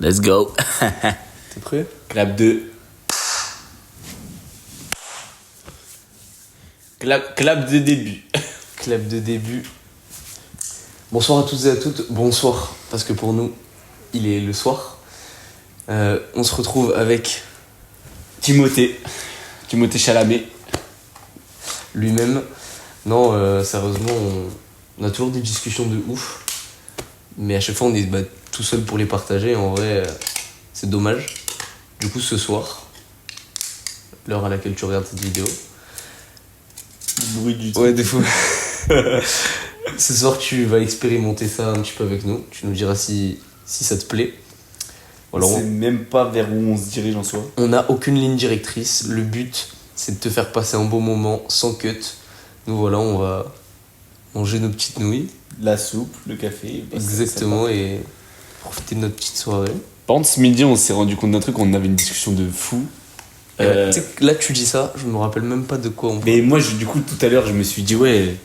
Let's go. T'es prêt? Clap 2. Clap de début. Clap de début. Bonsoir à toutes et à toutes. Bonsoir, parce que pour nous, il est le soir. On se retrouve avec Timothée Chalamet. lui-même. Non, sérieusement, on a toujours des discussions de ouf. Mais à chaque fois, on est tout seul pour les partager. En vrai, c'est dommage. Du coup, ce soir, l'heure à laquelle tu regardes cette vidéo. Le bruit du Ouais, des fois. Ce soir, tu vas expérimenter ça un petit peu avec nous. Tu nous diras si ça te plaît. Alors, c'est même pas vers où on se dirige en soi. On n'a aucune ligne directrice. Le but, c'est de te faire passer un bon moment sans cut. Nous, voilà, on va manger nos petites nouilles. La soupe, le café. Exactement, et profiter de notre petite soirée. Par contre, ce midi, on s'est rendu compte d'un truc, on avait une discussion de fou. Tu sais que là, tu dis ça, je me rappelle même pas de quoi on parle. Mais moi, du coup, tout à l'heure, je me suis dit, ouais,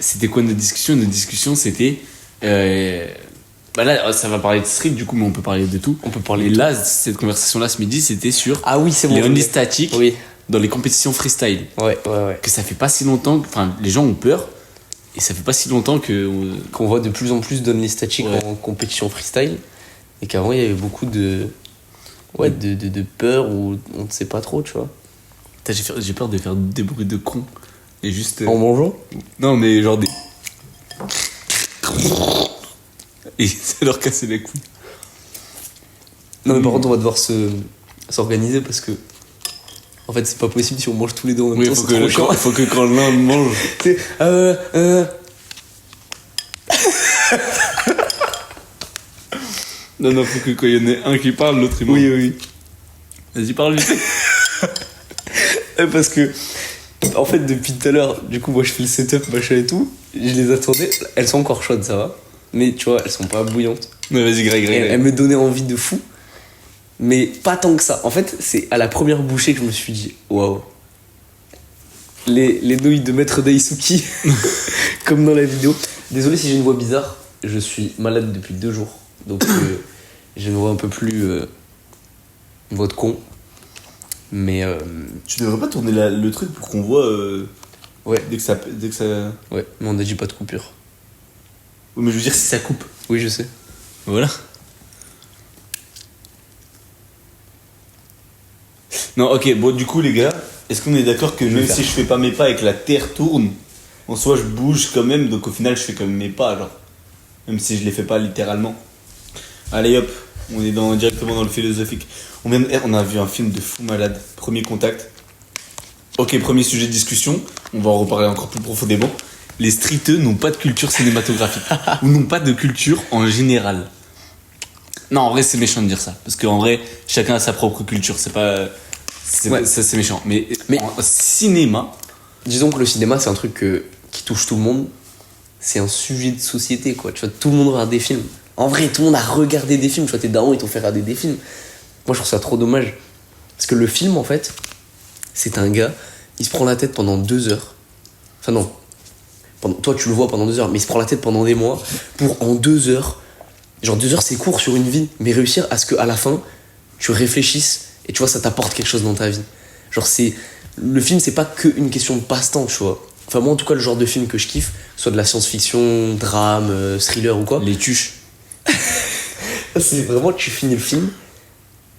c'était quoi notre discussion? Notre discussion, c'était. Là, ça va parler de street, du coup, mais on peut parler de tout. On peut parler Et de là, cette conversation-là, ce midi, c'était sur Ah oui, c'est bon. les only statiques Oui. dans les compétitions freestyle. Ouais. Que ça fait pas si longtemps, enfin, les gens ont peur, et ça fait pas si longtemps Qu'on voit de plus en plus d'only statiques Ouais. en compétition freestyle. Et qu'avant, il y avait beaucoup de peur où on ne sait pas trop, tu vois. Putain, j'ai peur de faire des bruits de con. Et juste. En mangeant. Non, mais genre des. Et ça leur casser les couilles. Non, mais par contre, on va devoir s'organiser parce que. En fait, c'est pas possible si on mange tous les deux en même Oui, temps. C'est trop chiant. faut que quand l'un mange. Tu sais, Non, faut que quand il y en ait un qui parle, l'autre il mange. Oui. Vas-y, parle vite. Parce que. En fait, depuis tout à l'heure, du coup, moi je fais le setup, machin et tout. Je les attendais. Elles sont encore chaudes, ça va. Mais tu vois, elles sont pas bouillantes. Mais vas-y, Greg. Elles me donnaient envie de fou. Mais pas tant que ça. En fait, c'est à la première bouchée que je me suis dit waouh. Les nouilles de Maître Daisuki, comme dans la vidéo. Désolé si j'ai une voix bizarre. Je suis malade depuis 2 jours. Donc j'ai une voix un peu plus. Une voix de con. Mais. Tu devrais pas tourner le truc pour qu'on voit. Ouais. Dès que ça. Ouais, mais on a dit pas de coupure. Oui, mais je veux dire, si ça coupe. Oui, je sais. Voilà. Non, ok, bon, du coup, les gars, est-ce qu'on est d'accord que même si je fais pas mes pas et que la terre tourne, en soi, je bouge quand même, donc au final, je fais quand même mes pas, genre. Même si je les fais pas littéralement. Allez hop, on est directement dans le philosophique. On a vu un film de fou malade, Premier Contact. Ok, premier sujet de discussion, on va en reparler encore plus profondément. Les streeteux n'ont pas de culture cinématographique. Ou n'ont pas de culture en général. Non, en vrai, c'est méchant de dire ça. Parce qu'en vrai, chacun a sa propre culture. C'est pas. Ouais. Ça, c'est méchant. Mais en cinéma. Disons que le cinéma, c'est un truc qui touche tout le monde. C'est un sujet de société, quoi. Tu vois, tout le monde regarde des films. En vrai, tout le monde a regardé des films. Tu vois, tes darons, ils t'ont fait regarder des films. Moi, je trouve ça trop dommage. Parce que le film, en fait, c'est un gars, il se prend la tête pendant 2 heures. Enfin, non. Toi, tu le vois pendant 2 heures, mais il se prend la tête pendant des mois pour, en 2 heures, genre 2 heures, c'est court sur une vie, mais réussir à ce qu'à la fin, tu réfléchisses et tu vois, ça t'apporte quelque chose dans ta vie. Genre, le film, c'est pas qu'une question de passe-temps, tu vois. Enfin, moi, en tout cas, le genre de film que je kiffe, soit de la science-fiction, drame, thriller ou quoi. Les tuches. C'est vraiment, tu finis le film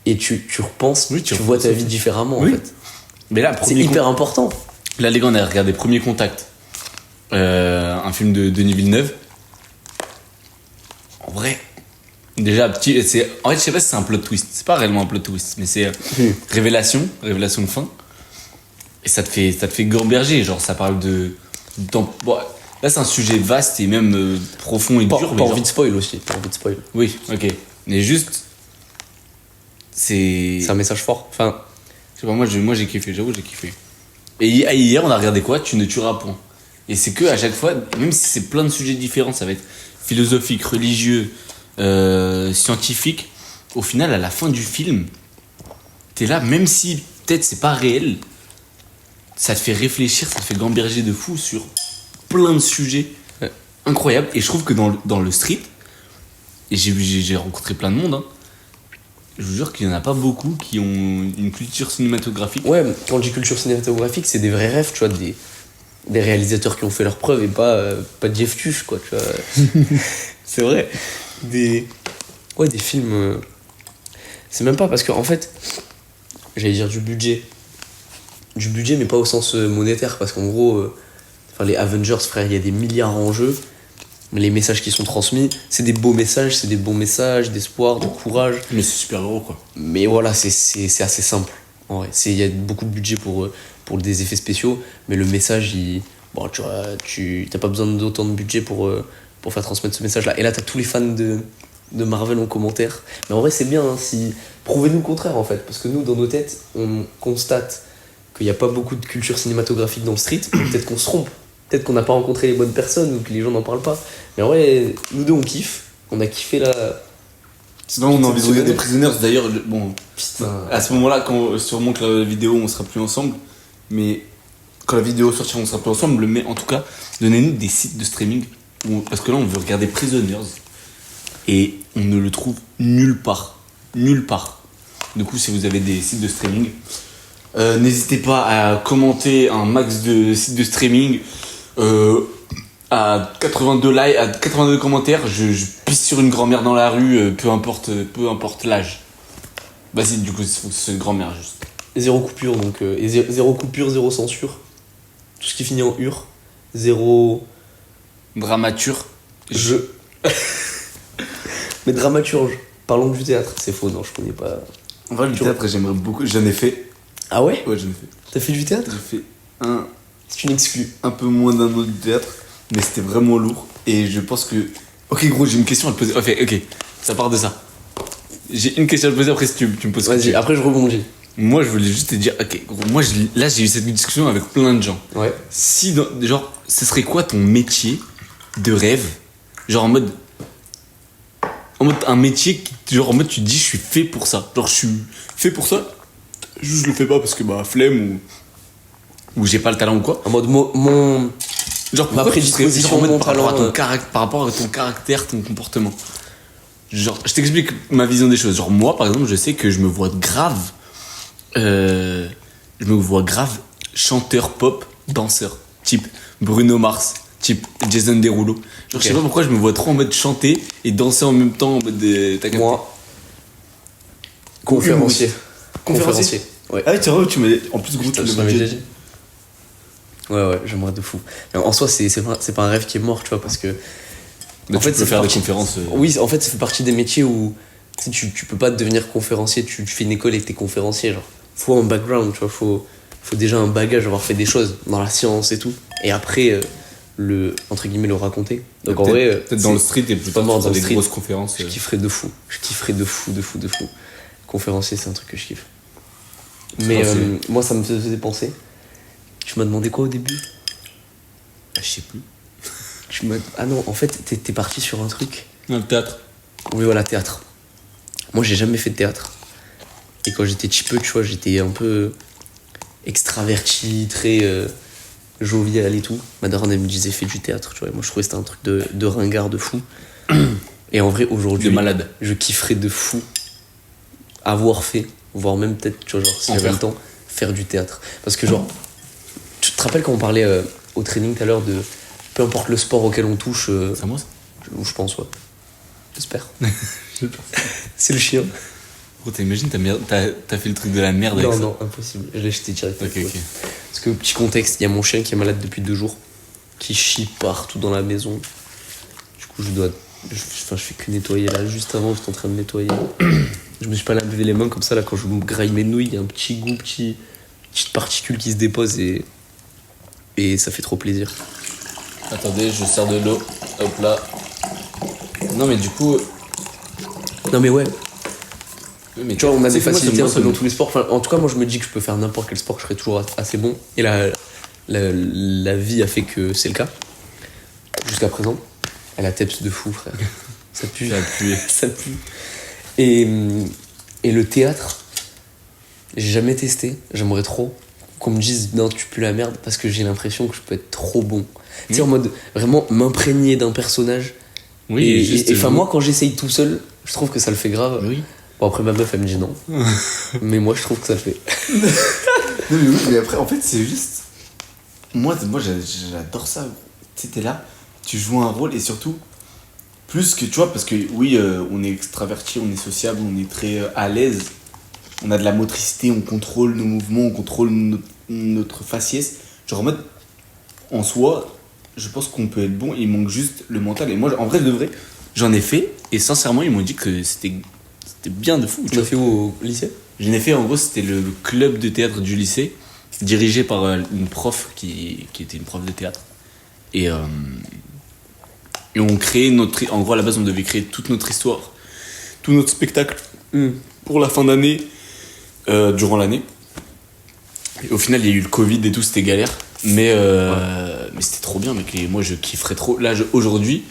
et tu repenses, Oui, tu vois ta vie différemment, Oui. en fait. Mais là, C'est hyper important. Là, les gars, on a regardé Premier Contact. Un film de Denis Villeneuve. En vrai, déjà, en fait, je sais pas si c'est un plot twist. C'est pas réellement un plot twist, mais c'est révélation de fin. Et ça te fait gamberger. Genre, ça parle de. Bon, là, c'est un sujet vaste et même profond et dur. Pas envie de spoil aussi, pas envie de spoil. Oui, ok. Mais juste. C'est un message fort. Enfin, je sais pas, moi j'ai kiffé, j'avoue, j'ai kiffé. Et hier, on a regardé quoi? Tu ne tueras point. Et c'est que à chaque fois, même si c'est plein de sujets différents, ça va être philosophique, religieux, scientifique, au final, à la fin du film, t'es là, même si peut-être c'est pas réel, ça te fait réfléchir, ça te fait gamberger de fou sur plein de sujets incroyables. Et je trouve que dans le street, et j'ai rencontré plein de monde, hein, je vous jure qu'il y en a pas beaucoup qui ont une culture cinématographique. Ouais, quand je dis culture cinématographique, c'est des vrais rêves, tu vois, des réalisateurs qui ont fait leurs preuves et pas Jeff Tuch, quoi, tu vois. C'est vrai. Ouais, des films. C'est même pas parce que, en fait, j'allais dire du budget. Du budget, mais pas au sens monétaire, parce qu'en gros, les Avengers, frère, il y a des milliards en jeu. Les messages qui sont transmis, c'est des beaux messages, c'est des bons messages d'espoir, de courage. Mais c'est super gros, quoi. Mais voilà, c'est assez simple. En vrai, il y a beaucoup de budget pour des effets spéciaux, mais le message, bon, tu vois, t'as pas besoin d'autant de budget pour faire transmettre ce message-là. Et là, t'as tous les fans de Marvel en commentaire. Mais en vrai, c'est bien, hein, prouvez-nous le contraire, en fait. Parce que nous, dans nos têtes, on constate qu'il n'y a pas beaucoup de culture cinématographique dans le street. Peut-être qu'on se trompe. Peut-être qu'on n'a pas rencontré les bonnes personnes ou que les gens n'en parlent pas. Mais en vrai, nous deux, on kiffe. On a kiffé là. Sinon, on a envie de regarder Prisoners. D'ailleurs, bon, Putain. à ce moment-là, sûrement que la vidéo, on sera plus ensemble. Mais quand la vidéo sortira, on sera plus ensemble. Mais en tout cas, donnez-nous des sites de streaming. Parce que là, on veut regarder Prisoners. Et on ne le trouve nulle part. Nulle part. Du coup, si vous avez des sites de streaming, n'hésitez pas à commenter un max de sites de streaming. À 82 likes, à 82 commentaires, je pisse sur une grand-mère dans la rue, peu importe l'âge. Vas-y, du coup, c'est une grand-mère juste. Zéro coupure, donc. Et zéro coupure, zéro censure. Tout ce qui finit en ur. Zéro. Dramature. Mais dramaturge. Parlons du théâtre. C'est faux, non, je connais pas. En vrai, le théâtre, j'aimerais beaucoup. J'en ai fait. Ah ouais? Ouais, j'en ai fait. T'as fait du théâtre? J'ai fait un. C'est une exclue. Un peu moins d'un autre théâtre, mais c'était vraiment lourd. Et je pense que. Ok, gros, j'ai une question à te poser. Ok, ça part de ça. J'ai une question à te poser après si tu me poses. Vas-y, après je rebondis. Moi, je voulais juste te dire, ok, gros, moi, là, j'ai eu cette discussion avec plein de gens. Ouais. Si, genre, ce serait quoi ton métier de rêve? Genre en mode un métier genre en mode tu te dis je suis fait pour ça, genre je suis fait pour ça, juste je le fais pas parce que flemme ou j'ai pas le talent ou quoi, en mode genre ma prédisposition, mon talent, par rapport à ton caractère, ton comportement. Genre je t'explique ma vision des choses. Genre moi par exemple je sais que je me vois grave chanteur pop, danseur, type Bruno Mars, type Jason Derulo. Genre, je sais pas pourquoi je me vois trop en mode chanter et danser en même temps en mode t'as capté. Moi, conférencier. Ouais. Ah, tu vois, tu m'as. En plus, gros, tu m'avais déjà dit. Ouais, j'aimerais de fou. Mais en soi, c'est pas un rêve qui est mort, tu vois, parce que. En fait, tu peux faire des conférences. Oui, en fait, ça fait partie des métiers où tu peux pas devenir conférencier, tu fais une école et t'es conférencier, genre. Faut un background, tu vois, faut déjà un bagage, avoir fait des choses dans la science et tout. Et après. Entre guillemets le raconter. Donc en vrai peut-être dans le street et plus tard dans des grosses conférences. Je kifferais de fou. Conférencier, c'est un truc que je kiffe. Mais moi ça me faisait penser. Tu m'as demandé quoi au début? Je sais plus. Ah non, en fait t'es parti sur un truc. Non, le théâtre. Oui voilà, théâtre. Moi j'ai jamais fait de théâtre. Et quand j'étais petit peu, tu vois, j'étais un peu extraverti, très jovial et tout. Ma daronne elle me disait fais du théâtre, tu vois. Moi je trouvais que c'était un truc de ringard de fou. Et en vrai aujourd'hui de malade. Je kifferais de fou avoir fait, voire même peut-être, tu vois, genre si j'avais le temps, faire du théâtre. Parce que genre, tu te rappelles quand on parlait au training tout à l'heure de peu importe le sport auquel on touche. C'est à moi ça? Je pense, ouais. J'espère. C'est le chien. Gros, t'imagines, t'as fait le truc de la merde avec ça? Non, impossible. Je l'ai jeté direct. Ok. Parce que, petit contexte, il y a mon chien qui est malade depuis 2 jours, qui chie partout dans la maison. Du coup, je fais que nettoyer là. Juste avant, j'étais en train de nettoyer. Je me suis pas lavé les mains comme ça, là, quand je me graille mes nouilles, il y a un petit goût, petite particule qui se dépose et ça fait trop plaisir. Attendez, je sers de l'eau. Hop là. Non, mais du coup. Non, mais ouais. Mais tu vois, on a des facilités un peu dans tous les sports. Enfin, en tout cas, moi, je me dis que je peux faire n'importe quel sport, je serai toujours assez bon. Et la vie a fait que c'est le cas. Jusqu'à présent. Elle a teps de fou, frère. Ça pue. Ça pue. Et le théâtre, j'ai jamais testé. J'aimerais trop qu'on me dise non, tu pues la merde, parce que j'ai l'impression que je peux être trop bon. Tu sais, en mode vraiment m'imprégner d'un personnage. Oui, et enfin, moi, quand j'essaye tout seul, je trouve que ça le fait grave. Oui. Bon, après, ma meuf, elle me dit non. Mais moi, je trouve que ça le fait. Non, mais oui, mais après, en fait, c'est juste. Moi j'adore ça. Gros. Tu sais, t'es là, tu joues un rôle et surtout, plus que tu vois, parce que oui, on est extraverti, on est sociable, on est très à l'aise. On a de la motricité, on contrôle nos mouvements, on contrôle notre faciès. Genre en mode, en soi, je pense qu'on peut être bon, il manque juste le mental. Et moi, en vrai, de vrai, j'en ai fait et sincèrement, ils m'ont dit que c'était bien de fou. Tu l'as fait où, au lycée? J'en ai fait, en gros, c'était le club de théâtre du lycée, dirigé par une prof qui était une prof de théâtre. Et on créait en gros, à la base, on devait créer toute notre histoire, tout notre spectacle pour la fin d'année, durant l'année. Et au final, il y a eu le Covid et tout, c'était galère. Mais c'était trop bien, mec. Et moi, je kifferais trop. Là, aujourd'hui,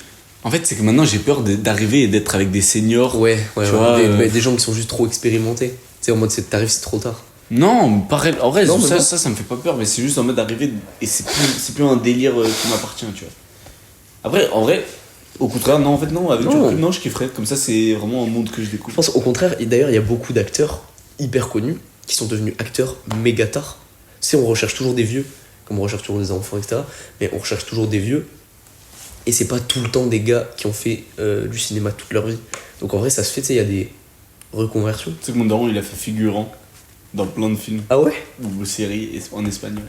en fait, c'est que maintenant, j'ai peur d'arriver et d'être avec des seniors. Ouais, tu vois, des gens qui sont juste trop expérimentés. Tu sais, en mode, t'arrives, c'est trop tard. Non, pareil. En vrai, Non, ça me fait pas peur, mais c'est juste en mode d'arriver et c'est plus un délire qui m'appartient, tu vois. Après, en vrai, au contraire, non, en fait, non, avec du recul, non, je kifferais. Comme ça, c'est vraiment un monde que je découvre. Je pense au contraire, et d'ailleurs, il y a beaucoup d'acteurs hyper connus qui sont devenus acteurs méga tard. Tu sais, on recherche toujours des vieux, comme on recherche toujours des enfants, etc. Mais on recherche toujours des vieux. Et c'est pas tout le temps des gars qui ont fait du cinéma toute leur vie. Donc en vrai, ça se fait, tu sais, il y a des reconversions. Tu sais que mon daron, il a fait figurant dans plein de films Ah ouais? ou séries en espagnol.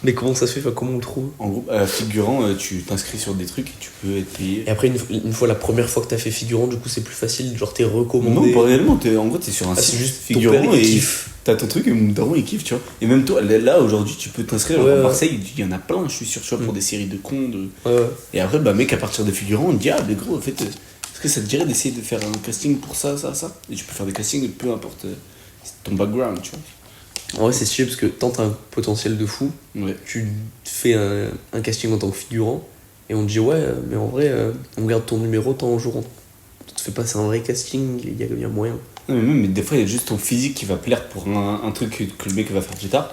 Mais comment ça se fait? Enfin, comment on le trouve? En gros, figurant, tu t'inscris sur des trucs et tu peux être payé. Et après, une fois la première fois que t'as fait figurant, du coup, c'est plus facile, genre t'es recommandé. Non, pas réellement, en gros, t'es sur un c'est site juste ton figurant père, il et kiffe. t'as ton truc et mon daron, il kiffe, tu vois. Et même toi, là, aujourd'hui, tu peux t'inscrire. Ouais, à ouais. Marseille, il y en a plein, je suis sûr, tu vois, pour des séries de cons. Ouais. Et après, bah, mec, à partir de figurant, on te dit, ah, mais gros, en fait, est-ce que ça te dirait d'essayer de faire un casting pour ça, ça, ça? Et tu peux faire des castings, peu importe ton background, tu vois. En vrai, c'est stylé parce que tant t'as un potentiel de fou, Ouais. tu fais un casting en tant que figurant et on te dit ouais, mais en vrai, on garde ton numéro tant au jour. On te fait passer un vrai casting, il y a moyen. Non, mais des fois, il y a juste ton physique qui va plaire pour un truc que le mec va faire plus tard.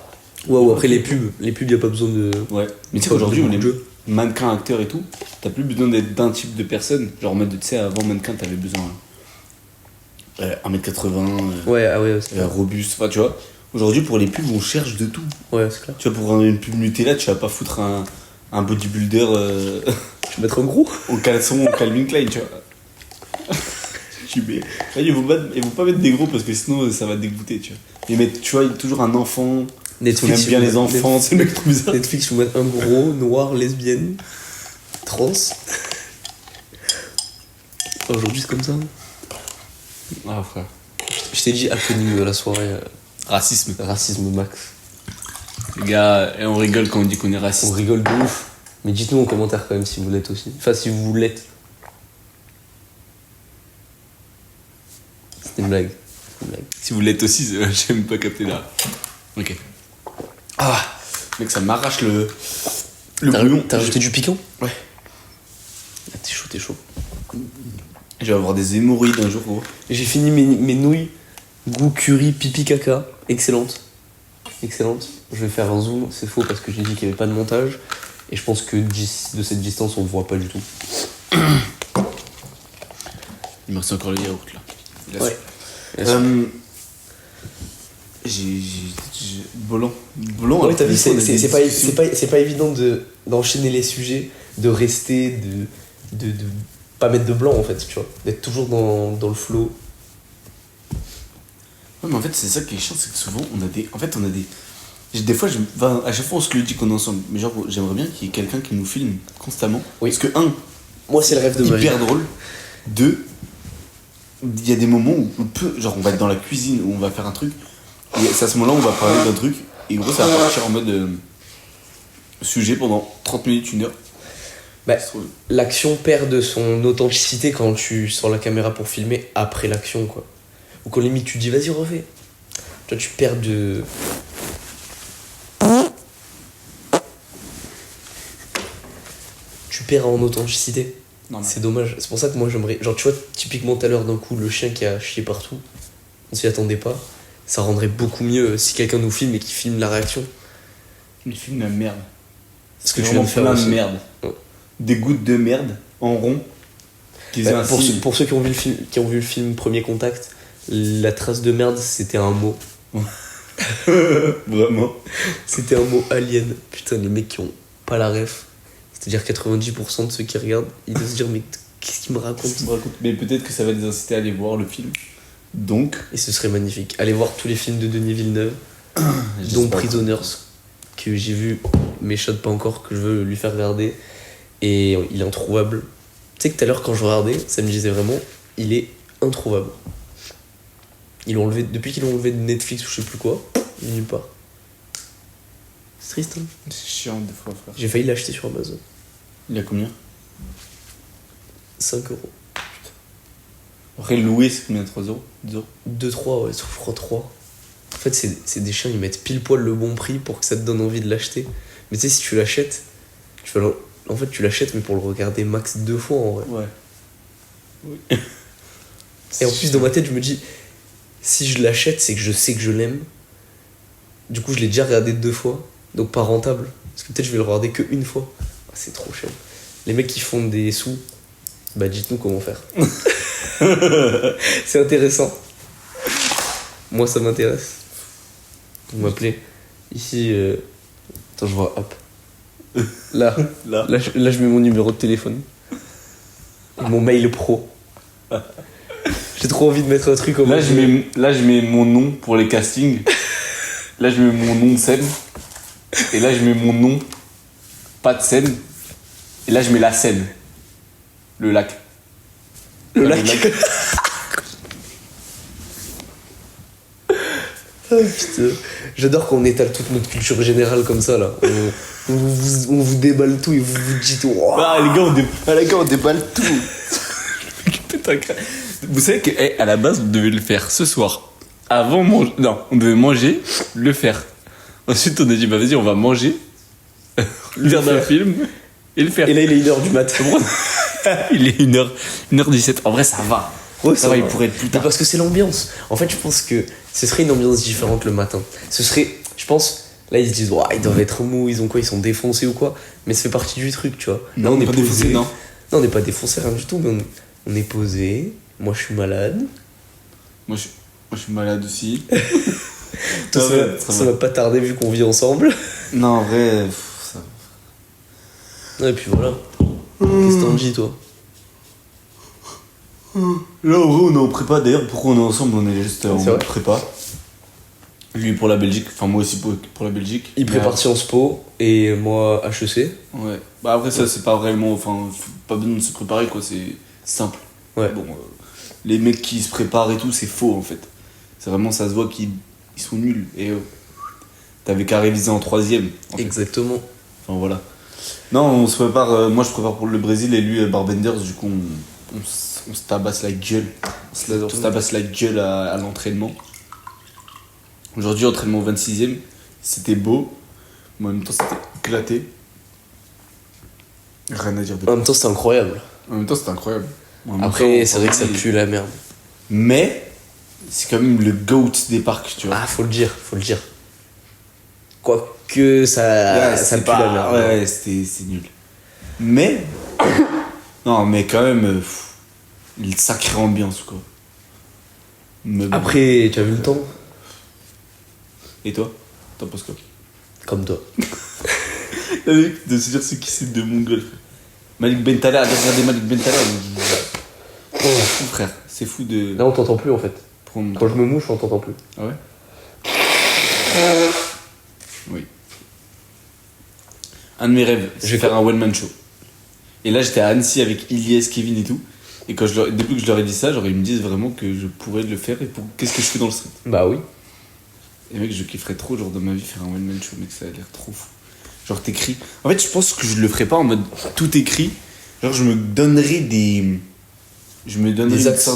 Ouais, ou après les pubs, y a pas besoin de. Ouais. Mais tu sais, aujourd'hui, on est mannequin, acteur et tout. T'as plus besoin d'être d'un type de personne. Genre, en mode, tu sais, avant mannequin, t'avais besoin 1m80, Ouais, ah ouais, robuste, enfin, tu vois. Aujourd'hui, pour les pubs, on cherche de tout. Ouais, c'est clair. Tu vois, pour une pub Nutella, tu vas pas foutre un bodybuilder Tu vas mettre un gros? au caleçon au Calvin Klein, tu vois. Ils vont pas mettre des gros parce que sinon ça va te dégoûter, tu vois. Ils mettent, tu vois, toujours un enfant. Netflix, on aime bien les enfants, c'est le mec trop bizarre. Netflix, je vous mettre un gros, noir, lesbienne, trans. Aujourd'hui, c'est comme ça. Ah, frère. Je t'ai dit acronyme de la soirée. Racisme. Racisme max. Les gars, on rigole quand on dit qu'on est raciste. On rigole de ouf. Mais dites-nous en commentaire quand même si vous l'êtes aussi. Enfin, si vous l'êtes. C'était une blague. Si vous l'êtes aussi, j'aime pas capter là. Ok. Ah, mec, ça m'arrache le bouillon. T'as rajouté du piquant? Ouais. Ah, t'es chaud. Je vais avoir des hémorroïdes un jour, gros. J'ai fini mes nouilles goût curry pipi caca. Excellente. Je vais faire un zoom, c'est faux parce que j'ai dit qu'il n'y avait pas de montage. Et je pense que de cette distance, on ne voit pas du tout. Il me reste encore le yaourt là. Ouais. Bolan. Ouais, t'as vu, c'est pas évident d'enchaîner les sujets, de rester, de pas mettre de blanc en fait, tu vois. D'être toujours dans le flow. Ouais, mais en fait, c'est ça qui est chiant, c'est que souvent, on a des. Des fois, à chaque fois, on se le dit qu'on est ensemble. Mais genre, j'aimerais bien qu'il y ait quelqu'un qui nous filme constamment. Oui. Parce que, Moi, c'est le rêve de ma vie. Hyper drôle. 2, il y a des moments où on va être dans la cuisine, où on va faire un truc. Et c'est à ce moment-là, on va parler d'un truc. Et gros, ça va partir en mode sujet pendant 30 minutes, 1 heure. Bah, l'action perd de son authenticité quand tu sors la caméra pour filmer après l'action, quoi. Ou quand limite tu dis vas-y refais. Toi tu perds de. Tu perds en authenticité. Non, c'est dommage. C'est pour ça que moi j'aimerais. Genre tu vois, typiquement tout à l'heure d'un coup, le chien qui a chié partout, on s'y attendait pas. Ça rendrait beaucoup mieux si quelqu'un nous filme et qu'il filme la réaction. Il filme la merde. Ce que tu viens de faire la aussi. merde. Ouais. Des gouttes de merde en rond. Pour ceux qui ont vu le film Premier Contact, La trace de merde, c'était un mot. Vraiment. C'était un mot alien. Putain, les mecs qui ont pas la ref, c'est-à-dire 90% de ceux qui regardent, ils doivent se dire mais qu'est-ce qu'il me raconte? Mais peut-être que ça va les inciter à aller voir le film. Donc. Et ce serait magnifique. Allez voir tous les films de Denis Villeneuve, dont j'espère. Prisoners, que j'ai vu, mais Shot pas encore, que je veux lui faire regarder. Et il est introuvable. Tu sais que tout à l'heure, quand je regardais, ça me disait vraiment, il est introuvable. Depuis qu'ils l'ont enlevé de Netflix ou je sais plus quoi, il est nulle part. C'est triste, hein. C'est chiant des fois, frère. J'ai failli l'acheter sur Amazon. Il a combien? 5€. Après, louer, c'est combien? 3 euros? 2 euros? 2-3, ouais, je crois 3. En fait, c'est des chiens, ils mettent pile poil le bon prix pour que ça te donne envie de l'acheter. Mais tu sais, si tu l'achètes, en fait, tu l'achètes, mais pour le regarder max 2 fois en vrai. Ouais. Oui. Et en plus, dans ma tête, je me dis, si je l'achète, c'est que je sais que je l'aime. Du coup, je l'ai déjà regardé 2 fois, donc pas rentable. Parce que peut-être je vais le regarder que 1 fois. Ah, c'est trop cher. Les mecs qui font des sous, bah dites-nous comment faire. C'est intéressant. Moi, ça m'intéresse. Vous m'appelez. Ici, attends, je vois, hop. Là, je mets mon numéro de téléphone. Et mon mail pro. J'ai trop envie de mettre un truc au Là, je mets mon nom pour les castings. Là, je mets mon nom de scène. Et là, je mets mon nom, pas de scène. Et là, je mets la scène. Le lac. Le lac. Ah putain. J'adore qu'on étale toute notre culture générale comme ça là. On vous déballe tout et vous vous dites oh. Ah, les gars, on déballe tout. Vous savez qu'à la base, on devait le faire ce soir. Avant manger. Non, on devait manger, le faire. Ensuite, on a dit, bah vas-y, on va manger, regarder un film et le faire. Et là, il est 1h du matin. Il est 1h17. En vrai, ça va. Ouais, ça va, il pourrait être plus tard. Parce que c'est l'ambiance. En fait, je pense que ce serait une ambiance différente le matin. Ce serait, je pense, là ils se disent, ouais, ils doivent être mous, ils sont défoncés ou quoi. Mais ça fait partie du truc, tu vois. Là, Non, on est pas posé. défoncé, non. Non, on n'est pas défoncé, rien du tout, mais on est posé. Moi, je suis malade. Moi, je suis malade aussi. Tout ça va pas tarder vu qu'on vit ensemble. Non, en vrai, ça. Et puis voilà. Qu'est-ce que t'en dis, toi? Là, en vrai, on est en prépa. D'ailleurs, pourquoi on est ensemble? On est juste en C'est vrai. prépa. Lui pour la Belgique, enfin moi aussi pour la Belgique. Il prépare Sciences Po et moi HEC. Ouais. Bah après, ça, c'est pas vraiment. Enfin, pas besoin de se préparer, quoi. C'est simple. Ouais. Bon, les mecs qui se préparent et tout, c'est faux en fait. C'est vraiment, ça se voit qu'ils sont nuls. Et t'avais qu'à réviser en 3ème. En fait. Exactement. Enfin voilà. Non, on se prépare. Moi, je prépare pour le Brésil et lui, Barbenders. Du coup, on se tabasse la gueule. On se tabasse la gueule à l'entraînement. Aujourd'hui, entraînement 26ème. C'était beau. Mais en même temps, c'était éclaté. Rien à dire de En même temps, c'est incroyable. En même temps, c'était incroyable. Après, c'est vrai que ça pue la merde. Mais, c'est quand même le GOAT des parcs, tu vois. Ah, faut le dire. Quoique, ça pue la merde. Ouais, c'est nul. Mais, non, mais quand même, une sacrée ambiance, quoi. Mais bon. Après, tu as vu le temps? Et toi? T'en penses quoi? Comme toi. De se dire ce qui c'est de mon golf. Malik Bentala, regardez Malik Bentala. C'est fou, frère. C'est fou de. Là, on t'entend plus en fait. Quand je me mouche, on t'entend plus. Ah ouais? Oui. Un de mes rêves, je vais faire un one-man show. Et là, j'étais à Annecy avec Ilyes, Kevin et tout. Et depuis que je leur ai dit ça, genre, ils me disent vraiment que je pourrais le faire. Et qu'est-ce que je fais dans le street? Bah oui. Et mec, je kifferais trop, genre, dans ma vie, faire un one-man show, mec, ça a l'air trop fou. Genre, t'écris. En fait, je pense que je le ferais pas en mode tout écrit. Genre, je me donnerais des axes.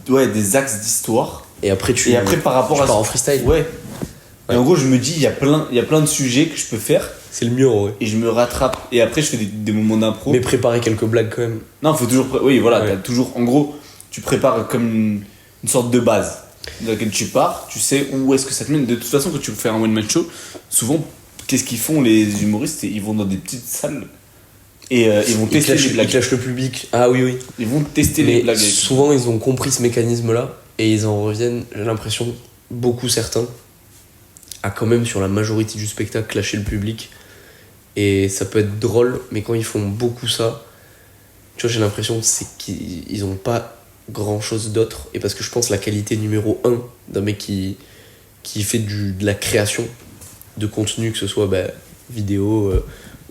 Des axes d'histoire. Et après, par rapport à pars en freestyle. Ouais. Et en gros, je me dis, il y a plein de sujets que je peux faire. C'est le mieux, ouais. Et je me rattrape. Et après, je fais des moments d'impro. Mais préparer quelques blagues quand même. Non, faut toujours. Oui, voilà, Ouais. t'as toujours. En gros, tu prépares comme une sorte de base dans laquelle tu pars. Tu sais où est-ce que ça te mène. De toute façon, quand tu veux faire un one-man show, souvent, qu'est-ce qu'ils font les humoristes? Ils vont dans des petites salles. Et ils vont tester les blagues. Ils clashent le public. Ah oui. Ils vont tester les Mais blagues. souvent, ils ont compris ce mécanisme-là. Et ils en reviennent, j'ai l'impression, beaucoup certains, à quand même sur la majorité du spectacle clasher le public. Et ça peut être drôle, mais quand ils font beaucoup ça, tu vois, j'ai l'impression que c'est qu'ils ont pas grand chose d'autre. Et parce que je pense la qualité numéro 1 d'un mec qui fait de la création de contenu, que ce soit vidéo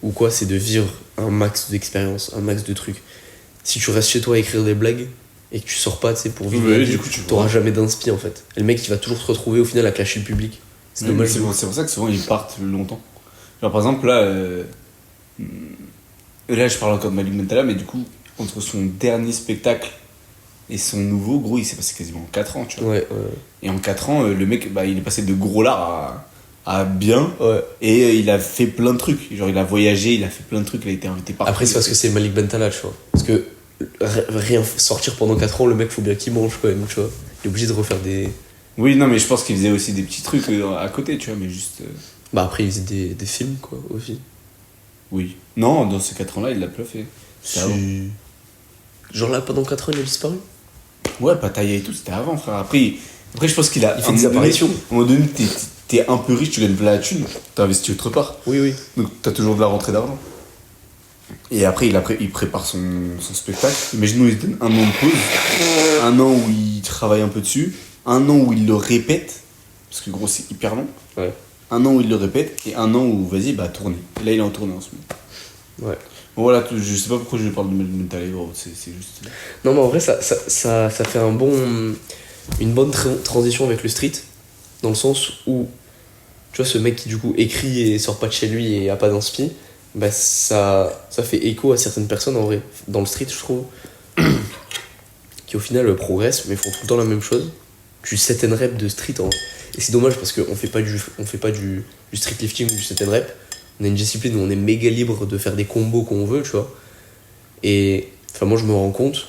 ou quoi, c'est de vivre un max d'expérience, un max de trucs. Si tu restes chez toi à écrire des blagues et que tu sors pas, tu sais, pour vivre, du coup, tu t'auras jamais d'inspi en fait. Et le mec, il va toujours se retrouver au final à clasher le public. C'est dommage. C'est pour ça que souvent ils partent longtemps. Genre par exemple là je parle encore de Malik Bentala, mais du coup entre son dernier spectacle et son nouveau, gros, il s'est passé quasiment 4 ans, tu vois. Ouais. Et en 4 ans, le mec, il est passé de gros lard à bien. Ouais. Et il a fait plein de trucs. Genre, il a voyagé, il a fait plein de trucs, il a été invité partout. Après, c'est parce que c'est Malik Bentala, tu vois. Parce que rien sortir pendant 4 ans, le mec, faut bien qu'il mange quand même, tu vois. Il est obligé de refaire des. Oui, non, mais je pense qu'il faisait aussi des petits trucs à côté, tu vois, mais juste. Après, il faisait des films, quoi, aussi. Oui. Non, dans ces 4 ans-là, il l'a pas fait. C'était avant. Genre là, pendant 4 ans, il a disparu. Ouais, Pattaya et tout, c'était avant, frère. Après, je pense qu'il a. Il fait des apparitions. À un moment donné, t'es un peu riche, tu gagnes de la thune, t'as investi autre part. Oui. Donc t'as toujours de la rentrée d'argent. Et après, il prépare son spectacle. Imaginons, il se donne 1 an de pause, 1 an où il travaille un peu dessus, 1 an où il le répète, parce que gros, c'est hyper long. Ouais. 1 an où il le répète, et 1 an où, vas-y, tournez. Et là, il est en tournée en ce moment. Ouais. Bon, voilà, je sais pas pourquoi je parle de Mental, gros, c'est juste. Non, mais en vrai, ça fait une bonne transition avec le street, dans le sens où, tu vois, ce mec qui du coup écrit et sort pas de chez lui et a pas d'inspi, ça fait écho à certaines personnes en vrai, dans le street, je trouve, qui au final progressent, mais font tout le temps la même chose. Du set and rep de street, et c'est dommage parce qu'on fait pas du street lifting ou du set and rep. On a une discipline où on est méga libre de faire des combos qu'on veut, tu vois. Et enfin, moi, je me rends compte,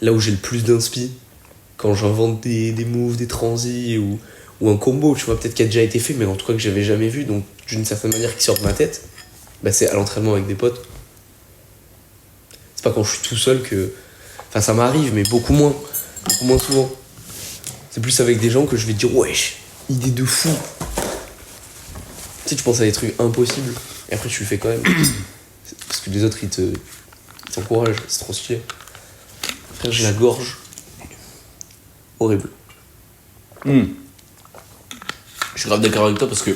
là où j'ai le plus d'inspi, quand j'invente des moves, des transis ou un combo, tu vois, peut-être qui a déjà été fait, mais en tout cas que j'avais jamais vu, donc d'une certaine manière qui sort de ma tête, c'est à l'entraînement avec des potes. C'est pas quand je suis tout seul que. Enfin, ça m'arrive, mais beaucoup moins souvent. C'est plus avec des gens que je vais dire, wesh, idée de fou. Tu sais, tu penses à des trucs impossibles, et après tu le fais quand même. Parce que les autres, ils t'encouragent, c'est trop stylé. Frère, j'ai la gorge. Horrible. Je suis grave d'accord avec toi parce que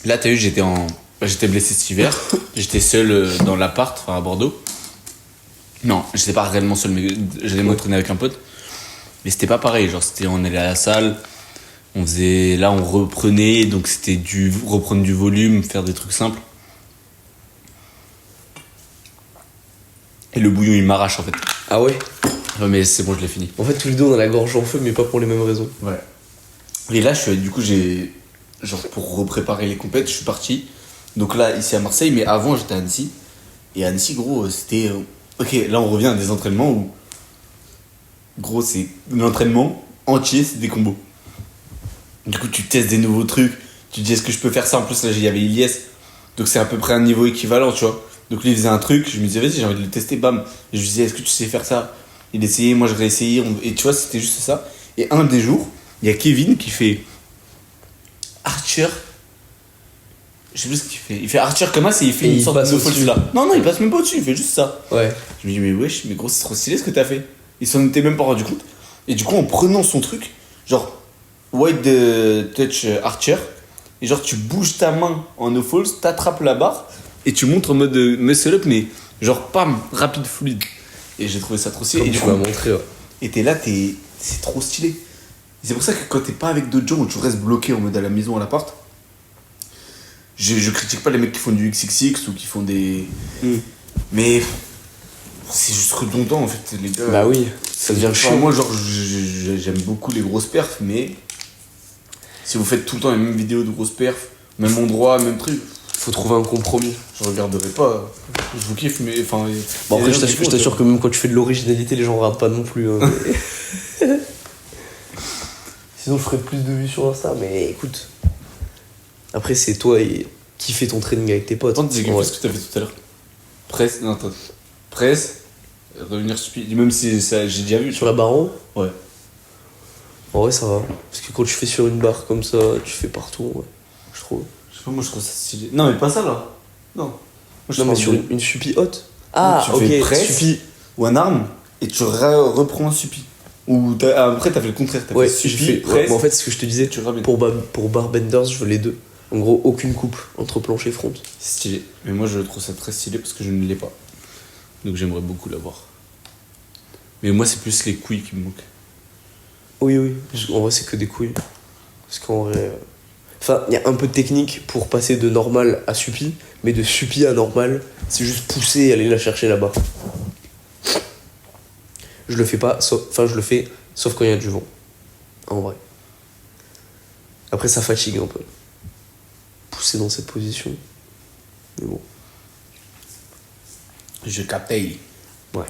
là, t'as vu, j'étais blessé cet hiver. J'étais seul dans l'appart, à Bordeaux. Non, j'étais pas réellement seul, mais j'allais m'entraîner avec un pote. Mais c'était pas pareil, genre on allait à la salle, on reprenait, donc c'était reprendre du volume, faire des trucs simples. Et le bouillon il m'arrache en fait. Ah ouais? Ouais, mais c'est bon, je l'ai fini. En fait, tous les deux on a la gorge en feu, mais pas pour les mêmes raisons. Ouais. Et là, genre pour repréparer les compètes, je suis parti. Donc là, ici à Marseille, mais avant j'étais à Annecy. Et à Annecy, gros, c'était. Ok, là on revient à des entraînements où. Gros, c'est l'entraînement entier, c'est des combos. Du coup, tu testes des nouveaux trucs, tu te dis est-ce que je peux faire ça. En plus, là, il y avait Ilyes, donc c'est à peu près un niveau équivalent, tu vois. Donc lui, il faisait un truc, je me disais vas-y, j'ai envie de le tester, bam. Et je lui disais est-ce que tu sais faire ça. Il essayait, moi je réessayais, et tu vois, c'était juste ça. Et un des jours, il y a Kevin qui fait Archer. Je sais plus ce qu'il fait. Il fait Archer comme ça et il fait une sorte de no-fall là. Non, il passe même pas au-dessus, il fait juste ça. Ouais. Je me dis mais wesh, mais gros, c'est trop stylé ce que t'as fait. Il s'en était même pas rendu compte. Et du coup, en prenant son truc, genre White Touch Archer, et genre tu bouges ta main en no-falls, t'attrapes la barre et tu montres en mode muscle up, mais genre pam, rapide, fluide. Et j'ai trouvé ça trop stylé. Comme et du tu coup, m'as montré, ouais. Et t'es là, c'est trop stylé. Et c'est pour ça que quand t'es pas avec d'autres gens où tu restes bloqué en mode à la maison, à l'appart, je critique pas les mecs qui font du XXX ou qui font des. Mais c'est juste redondant en fait, les gars. Bah oui, ça devient chiant. Moi, genre, j'aime beaucoup les grosses perfs, mais si vous faites tout le temps les mêmes vidéos de grosses perfs, même endroit, même truc, faut trouver un compromis. Je regarderai pas. Je vous kiffe, mais enfin. Bon, après, je t'assure que même quand tu fais de l'originalité, les gens regardent pas non plus. Hein, mais... Sinon, je ferais plus de vues sur Insta, mais écoute. Après, c'est toi qui fais ton training avec tes potes. Attends, dis-moi ce que t'as fait tout à l'heure. Presse, non, attends. Presse, revenir stupide, même si ça, j'ai déjà vu. Sur la barre en haut? Ouais. En vrai, ça va. Parce que quand tu fais sur une barre comme ça, tu fais partout, ouais. Je trouve. Je sais pas, moi je trouve ça stylé. Non, mais pas ça là. Non. Moi, je Non, mais parle sur de- une suppi haute. Ah, tu ok. fais presse Suppi. ou un arme et tu reprends un suppi. Ou après, t'as fait le contraire. T'as Ouais, fait j'ai suppi, fait. presse. Ouais, en fait, ce que je te disais, tu ramènes. pour barbenders, je veux les deux. En gros, aucune coupe entre planche et front. C'est stylé. Mais moi, je trouve ça très stylé parce que je ne l'ai pas. Donc, j'aimerais beaucoup l'avoir. Mais moi, c'est plus les couilles qui me manquent. Oui, oui. En vrai, c'est que des couilles. Parce qu'en vrai. Enfin, il y a un peu de technique pour passer de normal à suppi, mais de suppi à normal, c'est juste pousser et aller la chercher là-bas. Je le fais pas, je le fais sauf quand il y a du vent. En vrai. Après, ça fatigue un peu. Pousser dans cette position. Mais bon. Je capteille. Ouais.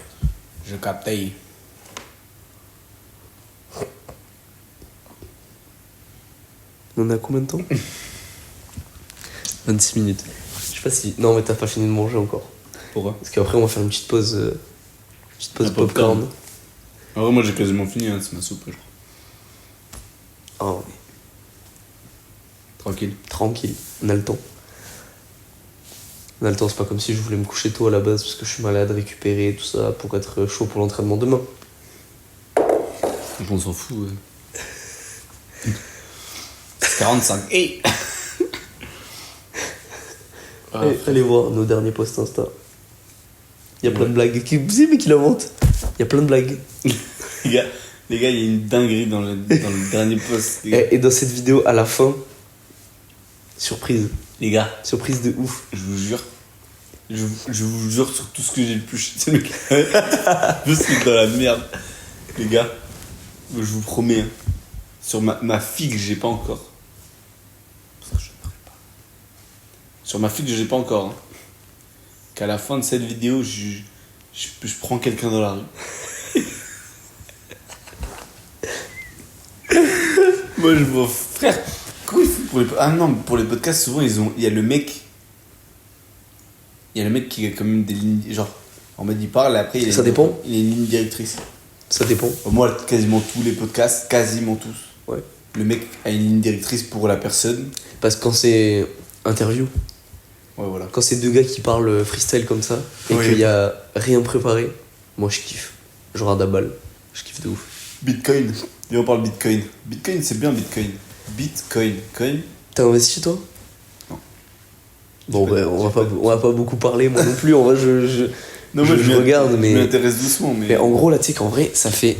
Je capteille. On a combien de temps 26 minutes. Je sais pas si. Non, mais t'as pas fini de manger encore. Pourquoi? Parce qu'après, on va faire une petite pause. Un popcorn. Popcorn. En vrai, moi, j'ai quasiment fini. Hein, c'est ma soupe. Genre. Ah ouais. Tranquille. Tranquille, on a le temps. On a le temps, c'est pas comme si je voulais me coucher tôt à la base parce que je suis malade, récupérer, tout ça, pour être chaud pour l'entraînement demain. On s'en fout. Ouais. 45. Hey. Allez voir nos derniers posts Insta. Il y a plein de blagues. Vous savez, mais qui l'invente. Il y a plein de blagues. Les gars, il y a une dinguerie dans le dernier post. Les gars. Et dans cette vidéo, à la fin, surprise. Les gars, Surprise de ouf. je vous jure. Je vous jure sur tout ce que j'ai le plus. C'est le mec. Je suis dans la merde. Les gars, je vous promets. Hein, sur ma fille que j'ai pas encore. Parce que je ne parle pas. Sur ma fille que j'ai pas encore. Hein, qu'à la fin de cette vidéo, je prends quelqu'un dans la rue. Moi, je m'en. Frère, comment ils font pour les. Ah non, pour les podcasts, souvent, il y a le mec. Il y a le mec qui a quand même des lignes. Genre, en mode, il parle et après, il a Ça dépend. Il a une ligne directrice. Ça dépend. Moi, quasiment tous les podcasts, quasiment tous. Ouais. Le mec a une ligne directrice pour la personne. Parce que quand c'est interview, Ouais, voilà. quand c'est deux gars qui parlent freestyle comme ça, et Oui. qu'il y a rien préparé, moi je kiffe. Genre à balle, je kiffe de ouf. Bitcoin. Et on parle Bitcoin. Bitcoin, c'est bien Bitcoin. Bitcoin. Coin. T'as investi toi? Non. Bon, ouais, on va pas beaucoup parler, moi non plus. En vrai, Non, moi, je regarde, mais. Je m'intéresse doucement, mais. Mais en gros, là, tu sais qu'en vrai, ça fait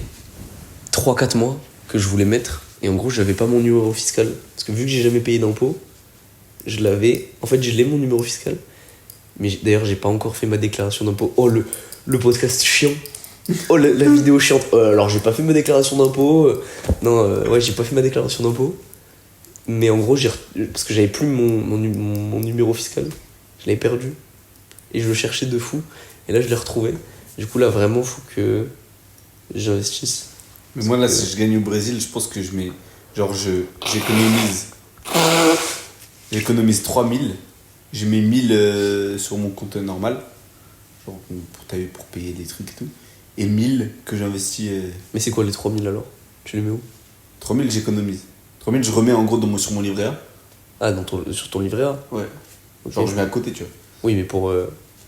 3-4 mois que je voulais mettre. Et en gros, j'avais pas mon numéro fiscal. Parce que vu que j'ai jamais payé d'impôts, je l'avais. En fait, je l'ai mon numéro fiscal. Mais d'ailleurs, j'ai pas encore fait ma déclaration d'impôt. Oh, le podcast chiant. Oh, la vidéo chiante. Alors, j'ai pas fait ma déclaration d'impôt. Ouais, j'ai pas fait ma déclaration d'impôt. Mais en gros, parce que j'avais plus mon numéro fiscal. Je l'avais perdu. Et je le cherchais de fou. Et là, je l'ai retrouvé. Du coup, là, vraiment, faut que j'investisse. Mais moi, là, si je gagne au Brésil, je pense que je mets. Genre, j'économise 3000. Je mets 1000 sur mon compte normal. Genre, pour payer des trucs et tout. Et 1000 que j'investis. Mais c'est quoi les 3000 alors? Tu les mets où? 3000, j'économise. 3000, je remets en gros sur mon livret A. Ah, sur ton livret A? Ouais. Ok. Genre, je mets à côté, tu vois. Oui, mais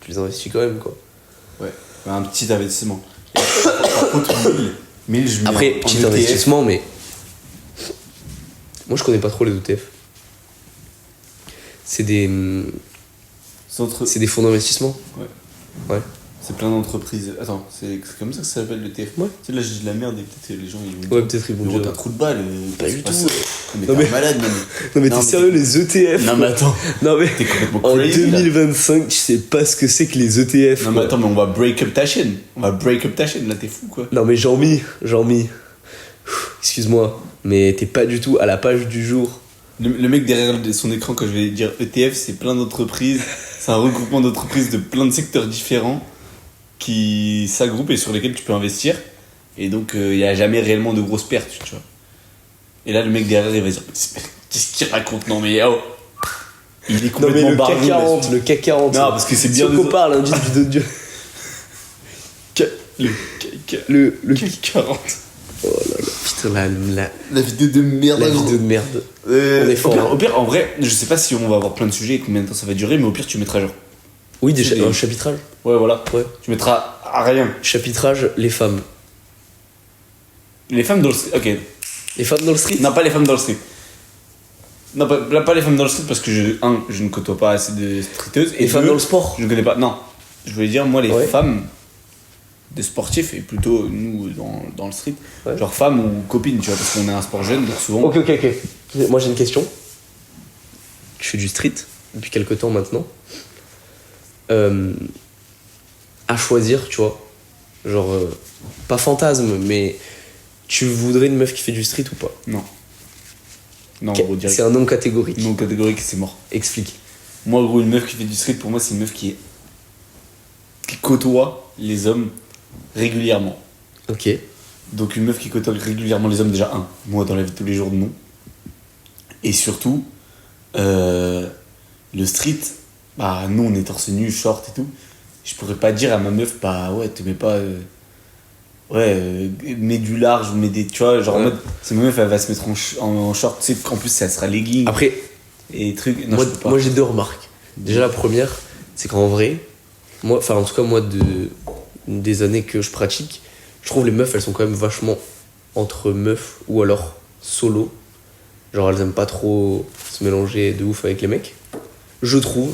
tu les investis quand même, quoi. Ouais. Un petit investissement. Et par contre, 1000, je mets Après, en petit ETF. investissement, mais. Moi, je connais pas trop les ETF. C'est des fonds d'investissement? Ouais. C'est plein d'entreprises. Attends, c'est comme ça que ça s'appelle le TF. Ouais. Tu sais, là, je dis de la merde et peut-être les gens ils vont Ouais, peut-être ils vont dire. dire. T'as un trou de balle. Pas du tout. Mais Non, t'es mais- un malade, man. Non, mais Non, t'es mais sérieux, les ETF? Non, mais attends. Non, mais. T'es complètement En crazy, là. 2025, tu sais pas ce que c'est que les ETF. Non, mais quoi. attends, mais on va break up ta chaîne. Là, t'es fou, quoi. Non, mais Jean-Mi. Excuse-moi, mais t'es pas du tout à la page du jour. Le mec derrière son écran, quand je vais dire ETF, c'est plein d'entreprises. C'est un regroupement d'entreprises de plein de secteurs différents qui s'agroupent et sur lesquels tu peux investir. Et donc, il n'y a jamais réellement de grosses pertes, tu vois. Et là, le mec derrière, il va dire qu'est-ce qu'il raconte? Non, mais oh, il est Non, mais complètement le CAC barjou, 40, là-dessus. le CAC 40. Non, parce que c'est bien Si on parle, un vidéo de Dieu. Le Le CAC 40. Oh là là, putain. Putain, La vidéo de merde. la vidéo de merde. On est fort, Au pire, en vrai, je sais pas si on va avoir plein de sujets et combien de temps ça va durer, mais au pire, tu mettras genre. Oui, C'est un chapitrage. Ouais, voilà. Ouais. Tu mettras à rien. Chapitrage, les femmes. Les femmes dans le street. Ok. Les femmes dans le street. Non, pas les femmes dans le street. Non, pas les femmes dans le street parce que je ne côtoie pas assez de streeteuses. Et Les femmes deux, dans le sport. Je ne connais pas. Non. Je voulais dire, moi, les Ouais. femmes des sportifs et plutôt nous dans le street. Ouais. Genre femmes ou copines, tu vois, parce qu'on est un sport jeune, donc souvent. Ok. Moi j'ai une question. Je fais du street depuis quelques temps maintenant. À choisir, tu vois. Genre, pas fantasme, mais tu voudrais une meuf qui fait du street ou pas? Non. Non, Ok, gros, direct. c'est un nom catégorique. Non catégorique, c'est mort. Explique. Moi, gros, une meuf qui fait du street, pour moi, c'est une meuf qui côtoie les hommes régulièrement. Ok. Donc, une meuf qui côtoie régulièrement les hommes, déjà, moi, dans la vie de tous les jours, non. Et surtout, le street, bah, nous, on est torse nu, short et tout. Je pourrais pas dire à ma meuf, bah, ouais, te mets pas. Mets du large, mets des. Tu vois, genre en Ouais. mode, si ma meuf, elle va se mettre en short, tu sais, qu'en plus, ça sera legging Après, et trucs. Non, moi, je peux pas. moi j'ai deux remarques. Déjà la première, c'est qu'en vrai, moi, enfin en tout cas moi des années que je pratique, je trouve les meufs elles sont quand même vachement entre meufs ou alors solo. Genre elles aiment pas trop se mélanger de ouf avec les mecs. Je trouve,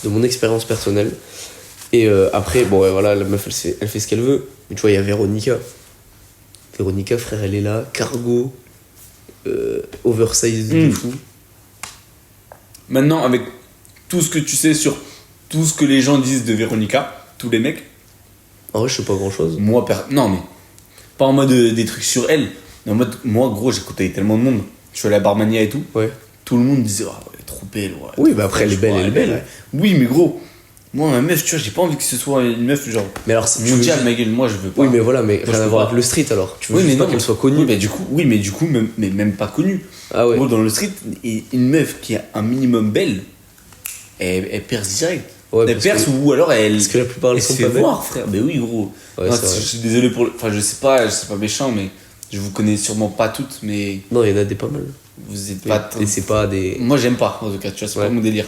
de mon expérience personnelle. Et après, bon ouais, voilà, la meuf elle fait ce qu'elle veut. Mais tu vois, il y a Véronica. Véronica, frère, elle est là, cargo, oversize de fou. Maintenant, avec tout ce que tu sais sur tout ce que les gens disent de Véronica, tous les mecs, En vrai, je sais pas grand chose. moi, non, mais pas en mode des trucs sur elle, mais en mode, moi, gros, j'ai côtoyé tellement de monde. Je suis allé à Barmania et tout. Ouais. Tout le monde disait, ah, elle est trop belle. Ouais, Oui, bah après, elle est belle, ouais, elle est belle. Oui, mais gros, moi, ma meuf, tu vois, j'ai pas envie que ce soit une meuf, genre, Mais alors, si tu veux mondiale, juste- ma gueule, moi, je veux pas. Oui, mais voilà, mais Moi, je rien à peux voir pas. avec le street alors. Tu veux Oui, juste mais pas non. qu'elle soit connue. Oui, mais du coup, même pas connue. Ah ouais. Gros, dans le street, une meuf qui est un minimum belle, elle perce direct. Ouais, elle parce perce que- ou alors elle. Parce que la plupart elles Elle se sont fait pas belles. voir, frère. Mais oui, gros. Ouais, Non, c'est vrai. je suis désolé pour. Enfin, je sais pas méchant, mais je vous connais sûrement pas toutes, mais Non, il y en a des pas mal. vous êtes Et, pas. et c'est pas des. Moi, j'aime pas, en tout cas, tu vois, c'est Ouais. pas mon délire.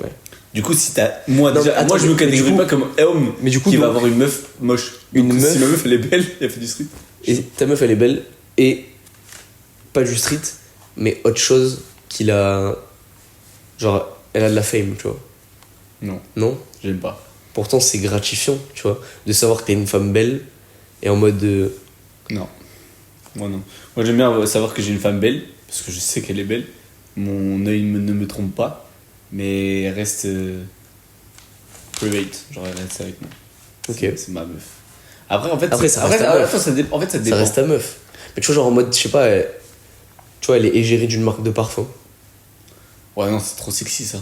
Ouais. Du coup, si t'as. Moi, Non, déjà, mais attends, moi je me mais du catégorise coup- pas comme homme Mais du coup, qui va donc- avoir une meuf moche. Une Donc, meuf- Si ma meuf elle est belle, elle fait du street. Et ta meuf elle est belle et pas du street, mais autre chose qu'il a. Genre, elle a de la fame, tu vois. Non, Non? j'aime pas. Pourtant, c'est gratifiant, tu vois, de savoir que t'es une femme belle et en mode. Non. Moi, non. Moi, j'aime bien savoir que j'ai une femme belle, parce que je sais qu'elle est belle. Mon œil ne me trompe pas, mais elle reste private. Genre, elle reste avec moi. Ok. C'est ma meuf. Après, en fait, Après, ça reste ta meuf. ça dépend. En fait, ça Ça dépend. reste ta meuf. Mais tu vois, genre en mode, je sais pas, tu vois, elle est égérie d'une marque de parfum. Ouais, non, c'est trop sexy ça.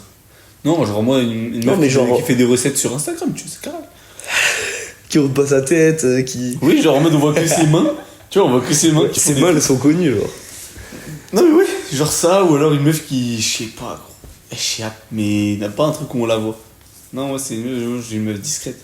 Non, genre, moi, une Non, meuf mais qui, genre- qui fait des recettes sur Instagram, tu sais, c'est carré. Qui roule pas sa tête, qui. Oui, genre, en mode, on voit que ses mains. Tu vois, on voit que ses mains. qui font Ses des- mains, elles sont connues, genre. Non, mais oui, genre ça, ou alors une meuf qui, je sais pas, gros, elle chiappe, mais n'a pas un truc où on la voit. Non, moi, c'est j'ai une meuf discrète.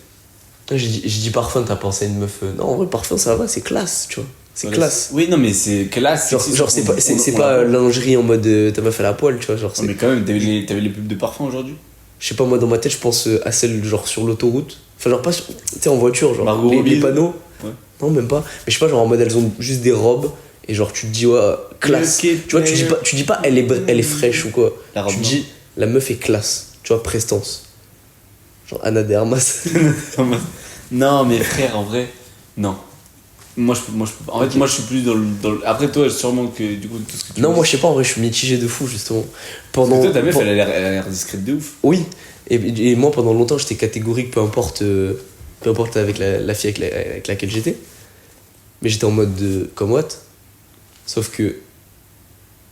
Je dis parfum, t'as pensé à une meuf. Non, en vrai, parfum, ça va, c'est classe, tu vois. C'est Voilà, classe. Oui, non, mais c'est classe. Genre, sexy, genre c'est pas, c'est, on- c'est on pas la voit. lingerie en mode ta meuf à la poil, tu vois. Genre, Non, c'est, mais quand même, t'avais les pubs de parfum aujourd'hui. je sais pas, moi dans ma tête, je pense à celle genre sur l'autoroute. Enfin, genre pas sur. Tu sais, en voiture, genre Margot les Robbie. panneaux. Ouais. Non, même pas. Mais je sais pas, genre en mode elles ont juste des robes et genre tu te dis, ouais, classe. Le Tu vois, tu dis pas elle est fraîche ou quoi. La robe Tu noire. dis la meuf est classe, tu vois, prestance. Genre Anna de Armas. Non, mais frère, en vrai, non. Moi, je peux pas. En fait, moi, je suis plus dans le. Après, toi, sûrement que du coup, tout ce que tu Non, veux- moi je sais pas, en vrai, je suis mitigé de fou justement. Parce que toi, ta meuf, pen- elle a l'air discrète de ouf. Oui, et moi pendant longtemps j'étais catégorique, peu importe avec la fille avec laquelle j'étais. Mais j'étais en mode comme what. Sauf que,